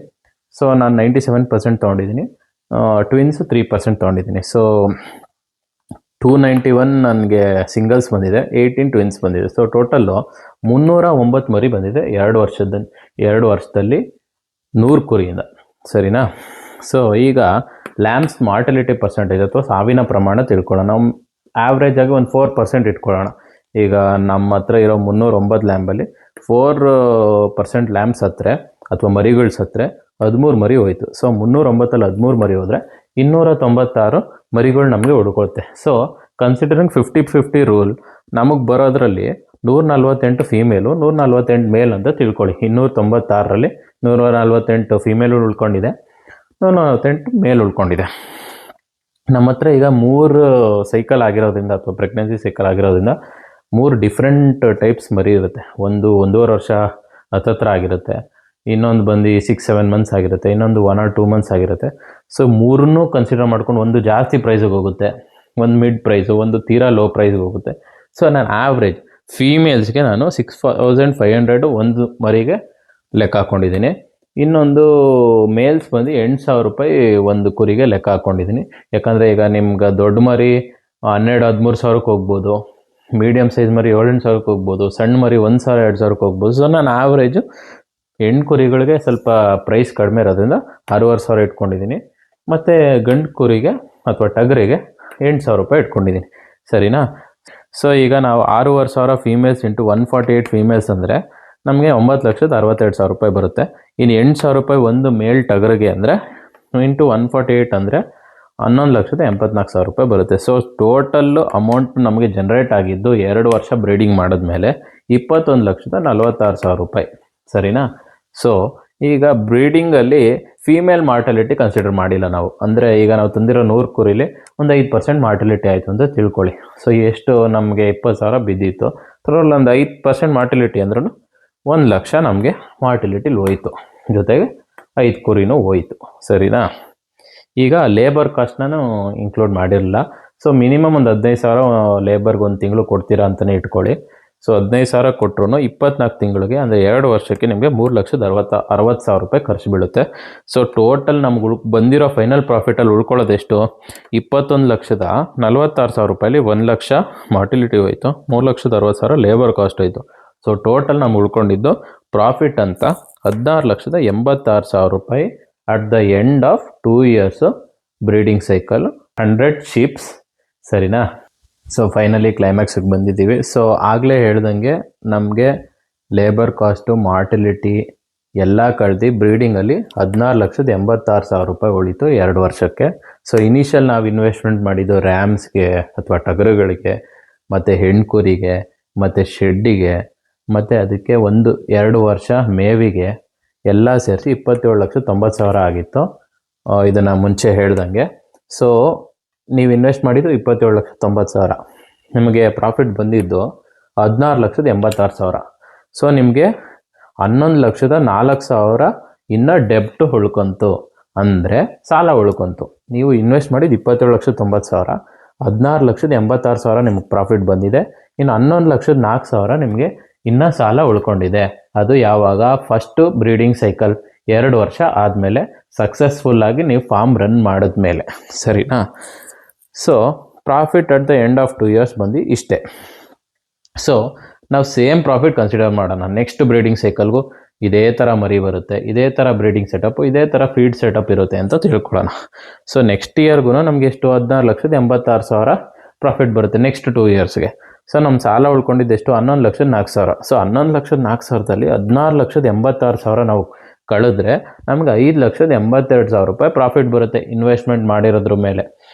ಸೊ ನಾನು 97% ತೊಗೊಂಡಿದ್ದೀನಿ, ಟ್ವಿನ್ಸ್ 3% ತೊಗೊಂಡಿದ್ದೀನಿ. ಸೊ 291 ನನಗೆ ಸಿಂಗಲ್ಸ್ ಬಂದಿದೆ, 18 ಟ್ವಿನ್ಸ್ ಬಂದಿದೆ. ಸೊ ಟೋಟಲ್ಲು 309 ಮರಿ ಬಂದಿದೆ 2 ವರ್ಷದಲ್ಲಿ 100 ಕುರಿಯಿಂದ, ಸರಿನಾ? ಸೊ ಈಗ ಲ್ಯಾಂಬ್ಸ್ ಮಾರ್ಟಲಿಟಿ ಪರ್ಸೆಂಟೇಜ್ ಅಥವಾ ಸಾವಿನ ಪ್ರಮಾಣ ತಿಳ್ಕೊಳ್ಳೋಣ. ನಾವು ಆ್ಯಾವ್ರೇಜ್ ಆಗಿ ಒಂದು 4% ಇಟ್ಕೊಳ್ಳೋಣ. ಈಗ ನಮ್ಮ ಹತ್ರ ಇರೋ 309 ಲ್ಯಾಂಬಲ್ಲಿ 4% ಲ್ಯಾಂಬ್ಸ್ ಹತ್ತಿರ ಅಥವಾ ಮರಿಗಳು ಸತ್ತರೆ 13 ಮರಿ ಹೋಯ್ತು. ಸೊ 309ಅಲ್ಲಿ 13 ಮರಿ ಹೋದರೆ 296 ಮರಿಗಳು ನಮಗೆ ಉಳ್ಕೊಳುತ್ತೆ. ಸೊ ಕನ್ಸಿಡರಿಂಗ್ 50-50 ರೂಲ್, ನಮಗೆ ಬರೋದ್ರಲ್ಲಿ 148 ಫೀಮೇಲು 148 ಮೇಲ್ ಅಂತ ತಿಳ್ಕೊಳ್ಳಿ. 296ರಲ್ಲಿ 148 ಫೀಮೇಲು ಉಳ್ಕೊಂಡಿದೆ, 148 ಮೇಲ್ ಉಳ್ಕೊಂಡಿದೆ. ನಮ್ಮ ಹತ್ರ ಈಗ 3 ಸೈಕಲ್ ಆಗಿರೋದ್ರಿಂದ ಅಥವಾ ಪ್ರೆಗ್ನೆನ್ಸಿ ಸೈಕಲ್ ಆಗಿರೋದ್ರಿಂದ 3 ಡಿಫ್ರೆಂಟ್ ಟೈಪ್ಸ್ ಮರಿ ಇರುತ್ತೆ. ಒಂದು 1.5 ವರ್ಷ ಹತ್ತತ್ರ ಆಗಿರುತ್ತೆ, ಇನ್ನೊಂದು ಬಂದು 6-7 ಮಂತ್ಸ್ ಆಗಿರುತ್ತೆ, ಇನ್ನೊಂದು 1 or 2 ಮಂತ್ಸ್ ಆಗಿರುತ್ತೆ. ಸೊ 3 ಕನ್ಸಿಡರ್ ಮಾಡ್ಕೊಂಡು ಒಂದು ಜಾಸ್ತಿ ಪ್ರೈಸಿಗೆ ಹೋಗುತ್ತೆ, ಒಂದು ಮಿಡ್ ಪ್ರೈಸು, ಒಂದು ತೀರಾ ಲೋ ಪ್ರೈಸ್ಗೆ ಹೋಗುತ್ತೆ. ಸೊ ನಾನು ಆವ್ರೇಜ್ ಫೀಮೇಲ್ಸ್ಗೆ ನಾನು 6,500 ಒಂದು ಮರಿಗೆ ಲೆಕ್ಕ ಹಾಕ್ಕೊಂಡಿದ್ದೀನಿ. ಇನ್ನೊಂದು ಮೇಲ್ಸ್ ಬಂದು 8,000 ರೂಪಾಯಿ ಒಂದು ಕುರಿಗೆ ಲೆಕ್ಕ ಹಾಕ್ಕೊಂಡಿದ್ದೀನಿ. ಯಾಕಂದರೆ ಈಗ ನಿಮ್ಗೆ ದೊಡ್ಡ ಮರಿ 12-13 ಸಾವಿರಕ್ಕೆ ಹೋಗ್ಬೋದು, ಮೀಡಿಯಮ್ ಸೈಜ್ ಮರಿ 7-8 ಸಾವಿರಕ್ಕೆ ಹೋಗ್ಬೋದು, ಸಣ್ಣ ಮರಿ 1,000-2 ಸಾವಿರಕ್ಕೆ ಹೋಗ್ಬೋದು. ಸೊ ನಾನು ಆವ್ರೇಜು ಹೆಣ್ಣು ಕುರಿಗಳಿಗೆ ಸ್ವಲ್ಪ ಪ್ರೈಸ್ ಕಡಿಮೆ ಇರೋದ್ರಿಂದ 6,500 ಇಟ್ಕೊಂಡಿದ್ದೀನಿ. ಮತ್ತು ಗಂಡು ಕುರಿಗೆ ಅಥವಾ ಟಗರಿಗೆ 8,000 ರೂಪಾಯಿ ಇಟ್ಕೊಂಡಿದ್ದೀನಿ, ಸರಿನಾ? ಸೊ ಈಗ ನಾವು 6,500 ಫೀಮೇಲ್ಸ್ ಇಂಟು 148 ಫೀಮೇಲ್ಸ್ ಅಂದರೆ ನಮಗೆ 9,62,000 ರೂಪಾಯಿ ಬರುತ್ತೆ. ಇನ್ನು 8,000 ರೂಪಾಯಿ ಒಂದು ಮೇಲ್ ಟಗರಿಗೆ ಅಂದರೆ ಇಂಟು 148 ಅಂದರೆ 11,84,000 ರೂಪಾಯಿ ಬರುತ್ತೆ. ಸೊ ಟೋಟಲ್ಲು ಅಮೌಂಟ್ ನಮಗೆ ಜನ್ರೇಟ್ ಆಗಿದ್ದು 2 ವರ್ಷ ಬ್ರೀಡಿಂಗ್ ಮಾಡಿದ್ಮೇಲೆ 21,46,000 ರೂಪಾಯಿ, ಸರಿನಾ? ಸೊ ಈಗ ಬ್ರೀಡಿಂಗಲ್ಲಿ ಫೀಮೇಲ್ ಮಾರ್ಟಲಿಟಿ ಕನ್ಸಿಡರ್ ಮಾಡಿಲ್ಲ ನಾವು. ಅಂದರೆ ಈಗ ನಾವು ತಂದಿರೋ 100 ಕುರಿಲಿ ಒಂದು 5% ಮಾರ್ಟಲಿಟಿ ಆಯಿತು ಅಂತ ತಿಳ್ಕೊಳ್ಳಿ. ಸೊ ಎಷ್ಟು ನಮಗೆ 20,000 ಬಿದ್ದಿತ್ತು, ಅದರಲ್ಲಿ ಒಂದು 5% ಮಾರ್ಟಲಿಟಿ ಅಂದ್ರೂ 1 ಲಕ್ಷ ನಮಗೆ ಮಾರ್ಟಿಲಿಟಿಲಿ ಹೋಯಿತು, ಜೊತೆಗೆ 5 ಕುರಿನೂ ಹೋಯಿತು, ಸರಿನಾ? ಈಗ ಲೇಬರ್ ಕಾಸ್ಟ್ನೂ ಇನ್ಕ್ಲೂಡ್ ಮಾಡಿರಲಿಲ್ಲ. ಸೊ ಮಿನಿಮಮ್ ಒಂದು 15,000 ಲೇಬರ್ಗೆ ಒಂದು ತಿಂಗಳು ಕೊಡ್ತೀರಾ ಅಂತಲೇ ಇಟ್ಕೊಳ್ಳಿ. ಸೊ 15,000 ಕೊಟ್ಟರು 24 ತಿಂಗಳಿಗೆ ಅಂದರೆ 2 ವರ್ಷಕ್ಕೆ ನಿಮಗೆ 3,60,000 ರೂಪಾಯಿ ಖರ್ಚು ಬೀಳುತ್ತೆ. ಸೊ ಟೋಟಲ್ ನಮ್ಗೆ ಬಂದಿರೋ ಫೈನಲ್ ಪ್ರಾಫಿಟಲ್ಲಿ ಉಳ್ಕೊಳ್ಳೋದೆಷ್ಟು? 21,46,000 ರೂಪಾಯಲ್ಲಿ 1 ಲಕ್ಷ ಮಾರ್ಟಿಲಿಟಿ ಹೋಯಿತು, 3,60,000 ಲೇಬರ್ ಕಾಸ್ಟ್ ಹೋಯಿತು. ಸೊ ಟೋಟಲ್ ನಮ್ಗೆ ಉಳ್ಕೊಂಡಿದ್ದು ಪ್ರಾಫಿಟ್ ಅಂತ 16,86,000 ರೂಪಾಯಿ at the end of 2 years breeding cycle, 100 sheeps, ಸರಿನಾ? ಸೊ ಫೈನಲಿ ಕ್ಲೈಮ್ಯಾಕ್ಸಿಗೆ ಬಂದಿದ್ದೀವಿ. ಸೊ ಆಗಲೇ ಹೇಳ್ದಂಗೆ ನಮಗೆ ಲೇಬರ್ ಕಾಸ್ಟು ಮಾರ್ಟಿಲಿಟಿ ಎಲ್ಲ ಕಳೆದು ಬ್ರೀಡಿಂಗಲ್ಲಿ 16,86,000 ರೂಪಾಯಿ ಉಳಿತು 2 ವರ್ಷಕ್ಕೆ. ಸೊ ಇನಿಷಿಯಲ್ ನಾವು ಇನ್ವೆಸ್ಟ್ಮೆಂಟ್ ಮಾಡಿದ್ದು ರ್ಯಾಮ್ಸ್ಗೆ ಅಥವಾ ಟಗರುಗಳಿಗೆ ಮತ್ತು ಹೆಣ್ಣು ಕುರಿಗೆ ಮತ್ತು ಶೆಡ್ಡಿಗೆ ಮತ್ತು ಅದಕ್ಕೆ 1-2 ವರ್ಷ ಮೇವಿಗೆ ಎಲ್ಲ ಸೇರಿಸಿ 27,90,000 ಆಗಿತ್ತು, ಇದನ್ನು ಮುಂಚೆ ಹೇಳ್ದಂಗೆ. ಸೊ ನೀವು ಇನ್ವೆಸ್ಟ್ ಮಾಡಿದ್ದು 27,90,000, ನಿಮಗೆ ಪ್ರಾಫಿಟ್ ಬಂದಿದ್ದು 16,86,000. ಸೊ ನಿಮಗೆ 11,04,000 ಇನ್ನು ಡೆಬ್ಟ್ ಉಳ್ಕೊಂತು ಅಂದರೆ ಸಾಲ ಉಳ್ಕೊಂತು. ನೀವು ಇನ್ವೆಸ್ಟ್ ಮಾಡಿದ್ದು 27,90,000, 16,86,000 ನಿಮ್ಗೆ ಪ್ರಾಫಿಟ್ ಬಂದಿದೆ. ಇನ್ನು 11,04,000 ನಿಮಗೆ ಇನ್ನೂ ಸಾಲ ಉಳ್ಕೊಂಡಿದೆ. ಅದು ಯಾವಾಗ? ಫಸ್ಟು ಬ್ರೀಡಿಂಗ್ ಸೈಕಲ್ 2 ವರ್ಷ ಆದಮೇಲೆ, ಸಕ್ಸಸ್ಫುಲ್ಲಾಗಿ ನೀವು ಫಾರ್ಮ್ ರನ್ ಮಾಡಿದ್ಮೇಲೆ, ಸರಿನಾ? So profit at the end of 2 years ಬಂದು ಇಷ್ಟೇ. ಸೊ ನಾವು ಸೇಮ್ ಪ್ರಾಫಿಟ್ ಕನ್ಸಿಡರ್ ಮಾಡೋಣ. ನೆಕ್ಸ್ಟ್ ಬ್ರೀಡಿಂಗ್ ಸೈಕಲ್ಗೂ ಇದೇ ಥರ ಮರಿ ಬರುತ್ತೆ, ಇದೇ ಥರ ಬ್ರೀಡಿಂಗ್ ಸೆಟಪ್ಪು, ಇದೇ ಥರ ಫೀಡ್ ಸೆಟಪ್ ಇರುತ್ತೆ ಅಂತ ತಿಳ್ಕೊಳ್ಳೋಣ. ಸೊ ನೆಕ್ಸ್ಟ್ ಇಯರ್ಗೂ ನಮಗೆ ಎಷ್ಟು? 16,86,000 ಪ್ರಾಫಿಟ್ ಬರುತ್ತೆ ನೆಕ್ಸ್ಟ್ 2 yearsಗೆ. ಸೊ ನಮ್ಮ ಸಾಲ ಉಳ್ಕೊಂಡಿದ್ದೆಷ್ಟು? 11,04,000. ಸೊ 11,04,000ದಲ್ಲಿ 16,86,000 ನಾವು ಕಳೆದ್ರೆ ನಮ್ಗೆ 5,82,000 ರೂಪಾಯಿ ಪ್ರಾಫಿಟ್ ಬರುತ್ತೆ ಇನ್ವೆಸ್ಟ್ಮೆಂಟ್ ಮಾಡಿರೋದ್ರ ಮೇಲೆ,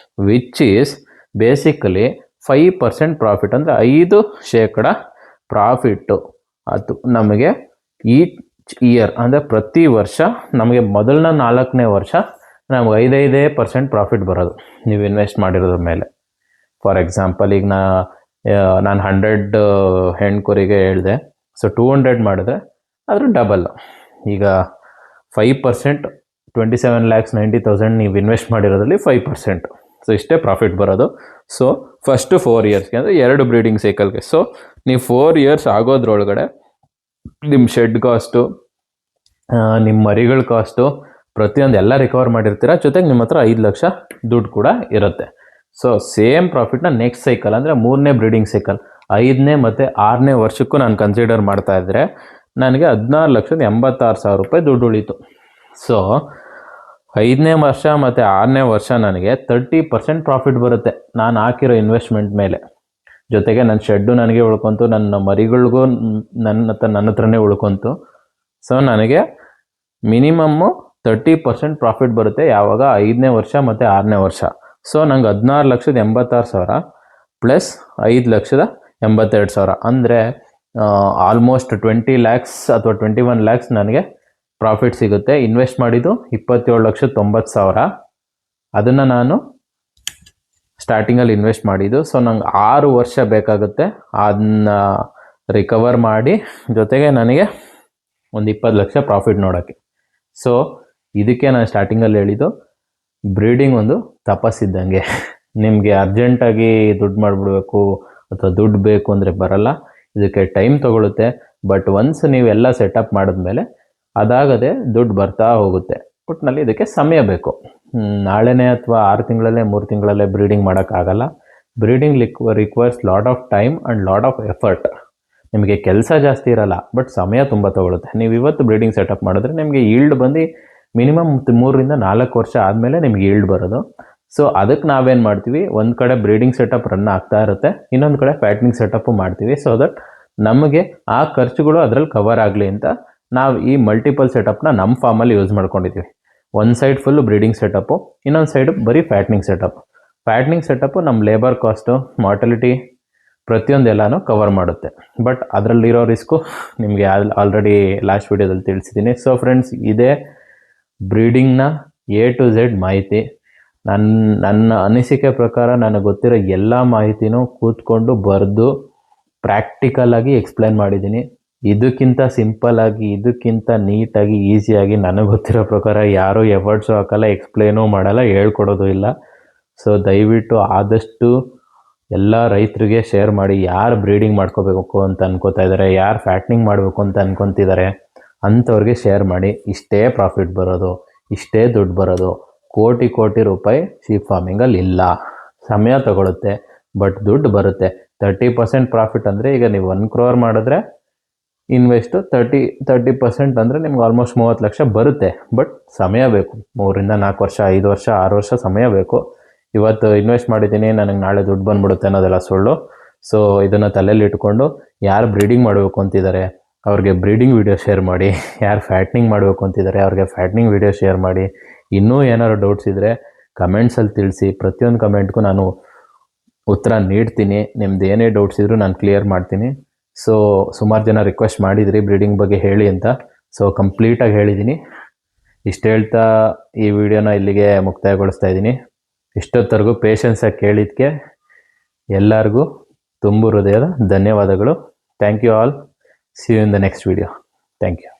ವಿಚ್ ಈಸ್ ಬೇಸಿಕಲಿ 5% ಪ್ರಾಫಿಟ್. ಅಂದರೆ 5% ಪ್ರಾಫಿಟ್ಟು. ಅದು ನಮಗೆ ಈಚ್ ಇಯರ್, ಅಂದರೆ ಪ್ರತಿ ವರ್ಷ ನಮಗೆ ಮೊದಲನ 4ನೇ ವರ್ಷ ನಮ್ಗೆ 5% ಪ್ರಾಫಿಟ್ ಬರೋದು ನೀವು ಇನ್ವೆಸ್ಟ್ ಮಾಡಿರೋದ್ರ ಮೇಲೆ. ಫಾರ್ ಎಕ್ಸಾಂಪಲ್, ಈಗ ನಾನು 100 ಹೆಣ್ಕುರಿಗೆ ಹೇಳಿದೆ. ಸೊ 200 ಮಾಡಿದ್ರೆ ಅದ್ರ ಡಬಲ್. ಈಗ 5% 27,90,000 ನೀವು ಇನ್ವೆಸ್ಟ್ ಮಾಡಿರೋದ್ರಲ್ಲಿ 5%. ಸೊ ಇಷ್ಟೇ ಪ್ರಾಫಿಟ್ ಬರೋದು. ಸೊ ಫಸ್ಟು 4 yearsಗೆ, ಅಂದರೆ 2 ಬ್ರೀಡಿಂಗ್ ಸೈಕಲ್ಗೆ. ಸೊ ನೀವು 4 years ಆಗೋದ್ರೊಳಗಡೆ ನಿಮ್ಮ ಶೆಡ್ ಕಾಸ್ಟು, ನಿಮ್ಮ ಮರಿಗಳ ಕಾಸ್ಟು, ಪ್ರತಿಯೊಂದು ಎಲ್ಲ ರಿಕವರ್ ಮಾಡಿರ್ತೀರ. ಜೊತೆಗೆ ನಿಮ್ಮ ಹತ್ರ 5 ಲಕ್ಷ ದುಡ್ಡು ಕೂಡ ಇರುತ್ತೆ. ಸೊ ಸೇಮ್ ಪ್ರಾಫಿಟ್ನ ನೆಕ್ಸ್ಟ್ ಸೈಕಲ್, ಅಂದರೆ 3ನೇ ಬ್ರೀಡಿಂಗ್ ಸೈಕಲ್, 5ನೇ ಮತ್ತು 6ನೇ ವರ್ಷಕ್ಕೂ ನಾನು ಕನ್ಸಿಡರ್ ಮಾಡ್ತಾ ಇದ್ದರೆ ನನಗೆ 16,86,000 ರೂಪಾಯಿ ದುಡ್ಡು ಉಳೀತು. ಸೊ 5ನೇ ವರ್ಷ ಮತ್ತು 6ನೇ ವರ್ಷ ನನಗೆ 30% ಪ್ರಾಫಿಟ್ ಬರುತ್ತೆ ನಾನು ಹಾಕಿರೋ ಇನ್ವೆಸ್ಟ್ಮೆಂಟ್ ಮೇಲೆ. ಜೊತೆಗೆ ನನ್ನ ಶೆಡ್ಡು ನನಗೆ ಉಳ್ಕೊಂತು, ನನ್ನ ಮರಿಗಳಿಗೂ ನನ್ನ ಹತ್ರನೇ ಉಳ್ಕೊಂತು. ಸೊ ನನಗೆ ಮಿನಿಮಮ್ಮು 30% ಪ್ರಾಫಿಟ್ ಬರುತ್ತೆ ಯಾವಾಗ? 5ನೇ ವರ್ಷ ಮತ್ತು 6ನೇ ವರ್ಷ. ಸೊ ನಂಗೆ 16,86,000 ಪ್ಲಸ್ 5,82,000 ಅಂದರೆ ಆಲ್ಮೋಸ್ಟ್ 20 lakhs ಅಥವಾ 21 lakhs ನನಗೆ ಪ್ರಾಫಿಟ್ ಸಿಗುತ್ತೆ. ಇನ್ವೆಸ್ಟ್ ಮಾಡಿದ್ದು 27,90,000. ಅದನ್ನು ನಾನು ಸ್ಟಾರ್ಟಿಂಗಲ್ಲಿ ಇನ್ವೆಸ್ಟ್ ಮಾಡಿದ್ದು. ಸೊ ನಂಗೆ 6 ವರ್ಷ ಬೇಕಾಗುತ್ತೆ ಅದನ್ನ ರಿಕವರ್ ಮಾಡಿ, ಜೊತೆಗೆ ನನಗೆ ಒಂದು 20 ಲಕ್ಷ ಪ್ರಾಫಿಟ್ ನೋಡೋಕ್ಕೆ. ಸೊ ಇದಕ್ಕೆ ನಾನು ಸ್ಟಾರ್ಟಿಂಗಲ್ಲಿ ಹೇಳಿದ್ದು, ಬ್ರೀಡಿಂಗ್ ಒಂದು ತಪಸ್ಸಿದ್ದಂಗೆ. ನಿಮಗೆ ಅರ್ಜೆಂಟಾಗಿ ದುಡ್ಡು ಮಾಡಿಬಿಡ್ಬೇಕು ಅಥವಾ ದುಡ್ಡು ಬೇಕು ಅಂದರೆ ಬರಲ್ಲ. ಇದಕ್ಕೆ ಟೈಮ್ ತೊಗೊಳುತ್ತೆ. ಬಟ್ ಒನ್ಸ್ ನೀವೆಲ್ಲ ಸೆಟಪ್ ಮಾಡಿದ್ಮೇಲೆ ಅದಾಗದೆ ದುಡ್ಡು ಬರ್ತಾ ಹೋಗುತ್ತೆ. ಒಟ್ಟಿನಲ್ಲಿ ಇದಕ್ಕೆ ಸಮಯ ಬೇಕು. ನಾಳೆನೇ ಅಥವಾ 6 ತಿಂಗಳಲ್ಲೇ 3 ತಿಂಗಳಲ್ಲೇ ಬ್ರೀಡಿಂಗ್ ಮಾಡೋಕ್ಕಾಗಲ್ಲ. Breeding requires lot of time and lot of effort. ನಿಮಗೆ ಕೆಲಸ ಜಾಸ್ತಿ ಇರಲ್ಲ, ಬಟ್ ಸಮಯ ತುಂಬ ತೊಗೊಳುತ್ತೆ. ನೀವು ಇವತ್ತು ಬ್ರೀಡಿಂಗ್ ಸೆಟಪ್ ಮಾಡಿದ್ರೆ ನಿಮಗೆ ಈಲ್ಡ್ ಬಂದು ಮಿನಿಮಮ್ 3 ರಿಂದ 4 ವರ್ಷ ಆದಮೇಲೆ ನಿಮ್ಗೆ ಈಲ್ಡ್ ಬರೋದು. ಸೊ ಅದಕ್ಕೆ ನಾವೇನು ಮಾಡ್ತೀವಿ, ಒಂದು ಕಡೆ ಬ್ರೀಡಿಂಗ್ ಸೆಟಪ್ ರನ್ ಆಗ್ತಾ ಇರುತ್ತೆ, ಇನ್ನೊಂದು ಕಡೆ ಫ್ಯಾಟ್ನಿಂಗ್ ಸೆಟಪ್ಪು ಮಾಡ್ತೀವಿ. ಸೊ ದಟ್ ನಮಗೆ ಆ ಖರ್ಚುಗಳು ಅದರಲ್ಲಿ ಕವರ್ ಆಗಲಿ ಅಂತ ನಾವು ಈ ಮಲ್ಟಿಪಲ್ ಸೆಟಪ್ನ ನಮ್ಮ ಫಾರ್ಮಲ್ಲಿ ಯೂಸ್ ಮಾಡ್ಕೊಂಡಿದ್ದೀವಿ. ಒಂದು ಸೈಡ್ ಫುಲ್ಲು ಬ್ರೀಡಿಂಗ್ ಸೆಟಪ್ಪು, ಇನ್ನೊಂದು ಸೈಡು ಬರೀ ಫ್ಯಾಟ್ನಿಂಗ್ ಸೆಟಪ್. ಫ್ಯಾಟ್ನಿಂಗ್ ಸೆಟಪ್ಪು ನಮ್ಮ ಲೇಬರ್ ಕಾಸ್ಟು, ಮಾರ್ಟಲಿಟಿ ಪ್ರತಿಯೊಂದೆಲ್ಲನೂ ಕವರ್ ಮಾಡುತ್ತೆ. ಬಟ್ ಅದರಲ್ಲಿರೋ ರಿಸ್ಕು ನಿಮಗೆ ಆಲ್ರೆಡಿ ಲಾಸ್ಟ್ ವೀಡಿಯೋದಲ್ಲಿ ತಿಳಿಸಿದ್ದೀನಿ. ಸೊ ಫ್ರೆಂಡ್ಸ್, ಇದೇ ಬ್ರೀಡಿಂಗ್ನ A to Z ಮಾಹಿತಿ. ನನ್ನ ಅನಿಸಿಕೆ ಪ್ರಕಾರ ನನಗೆ ಗೊತ್ತಿರೋ ಎಲ್ಲ ಮಾಹಿತಿನೂ ಕೂತ್ಕೊಂಡು ಬರೆದು ಪ್ರಾಕ್ಟಿಕಲಾಗಿ ಎಕ್ಸ್ಪ್ಲೈನ್ ಮಾಡಿದ್ದೀನಿ. ಇದಕ್ಕಿಂತ ಸಿಂಪಲ್ಲಾಗಿ, ಇದಕ್ಕಿಂತ ನೀಟಾಗಿ, ಈಸಿಯಾಗಿ ನನಗೆ ಗೊತ್ತಿರೋ ಪ್ರಕಾರ ಯಾರೂ ಎಫರ್ಟ್ಸು ಹಾಕಲ್ಲ, ಎಕ್ಸ್ಪ್ಲೈನೂ ಮಾಡಲ್ಲ, ಹೇಳ್ಕೊಡೋದು ಇಲ್ಲ. ಸೊ ದಯವಿಟ್ಟು ಆದಷ್ಟು ಎಲ್ಲ ರೈತರಿಗೆ ಶೇರ್ ಮಾಡಿ. ಯಾರು ಬ್ರೀಡಿಂಗ್ ಮಾಡ್ಕೋಬೇಕು ಅಂತ ಅನ್ಕೋತಾ ಇದ್ದಾರೆ, ಯಾರು ಫ್ಯಾಟ್ನಿಂಗ್ ಮಾಡಬೇಕು ಅಂತ ಅನ್ಕೊತಿದ್ದಾರೆ ಅಂಥವ್ರಿಗೆ ಶೇರ್ ಮಾಡಿ. ಇಷ್ಟೇ ಪ್ರಾಫಿಟ್ ಬರೋದು, ಇಷ್ಟೇ ದುಡ್ಡು ಬರೋದು. ಕೋಟಿ ರೂಪಾಯಿ ಶೀಪ್ ಫಾರ್ಮಿಂಗಲ್ಲಿ ಇಲ್ಲ. ಸಮಯ ತಗೊಳುತ್ತೆ, ಬಟ್ ದುಡ್ಡು ಬರುತ್ತೆ. 30% ಪ್ರಾಫಿಟ್ ಅಂದರೆ, ಈಗ ನೀವು 1 crore ಮಾಡಿದ್ರೆ ಇನ್ವೆಸ್ಟು 30% ಅಂದರೆ ನಿಮ್ಗೆ ಆಲ್ಮೋಸ್ಟ್ 30 ಲಕ್ಷ ಬರುತ್ತೆ. ಬಟ್ ಸಮಯ ಬೇಕು. 3 ರಿಂದ 4 ವರ್ಷ, 5 ವರ್ಷ, 6 ವರ್ಷ ಸಮಯ ಬೇಕು. ಇವತ್ತು ಇನ್ವೆಸ್ಟ್ ಮಾಡಿದ್ದೀನಿ, ನನಗೆ ನಾಳೆ ದುಡ್ಡು ಬಂದ್ಬಿಡುತ್ತೆ ಅನ್ನೋದೆಲ್ಲ ಸುಳ್ಳು. ಸೊ ಇದನ್ನು ತಲೆಯಲ್ಲಿ ಇಟ್ಕೊಂಡು ಯಾರು ಬ್ರೀಡಿಂಗ್ ಮಾಡಬೇಕು ಅಂತಿದ್ದಾರೆ ಅವ್ರಿಗೆ ಬ್ರೀಡಿಂಗ್ ವಿಡಿಯೋ ಶೇರ್ ಮಾಡಿ, ಯಾರು ಫ್ಯಾಟ್ನಿಂಗ್ ಮಾಡಬೇಕು ಅಂತಿದ್ದಾರೆ ಅವ್ರಿಗೆ ಫ್ಯಾಟ್ನಿಂಗ್ ವಿಡಿಯೋ ಶೇರ್ ಮಾಡಿ. ಇನ್ನೂ ಏನಾದ್ರು ಡೌಟ್ಸ್ ಇದ್ದರೆ ಕಮೆಂಟ್ಸಲ್ಲಿ ತಿಳಿಸಿ. ಪ್ರತಿಯೊಂದು ಕಮೆಂಟ್ಗೂ ನಾನು ಉತ್ತರ ನೀಡ್ತೀನಿ. ನಿಮ್ದು ಏನೇ ಡೌಟ್ಸ್ ಇದ್ದರೂ ನಾನು ಕ್ಲಿಯರ್ ಮಾಡ್ತೀನಿ. ಸೊ ಸುಮಾರು ಜನ ರಿಕ್ವೆಸ್ಟ್ ಮಾಡಿದ್ರಿ ಬ್ರೀಡಿಂಗ್ ಬಗ್ಗೆ ಹೇಳಿ ಅಂತ. ಸೊ ಕಂಪ್ಲೀಟಾಗಿ ಹೇಳಿದ್ದೀನಿ. ಇಷ್ಟು ಹೇಳ್ತಾ ಈ ವಿಡಿಯೋನ ಇಲ್ಲಿಗೆ ಮುಕ್ತಾಯಗೊಳಿಸ್ತಾ ಇದ್ದೀನಿ. ಇಷ್ಟೊತ್ತರೆಗೂ ಪೇಷನ್ಸಾಗಿ ಕೇಳಿದ್ದಕ್ಕೆ ಎಲ್ಲರಿಗೂ ತುಂಬು ಹೃದಯದ ಧನ್ಯವಾದಗಳು. Thank you all. See you in the next video. Thank you.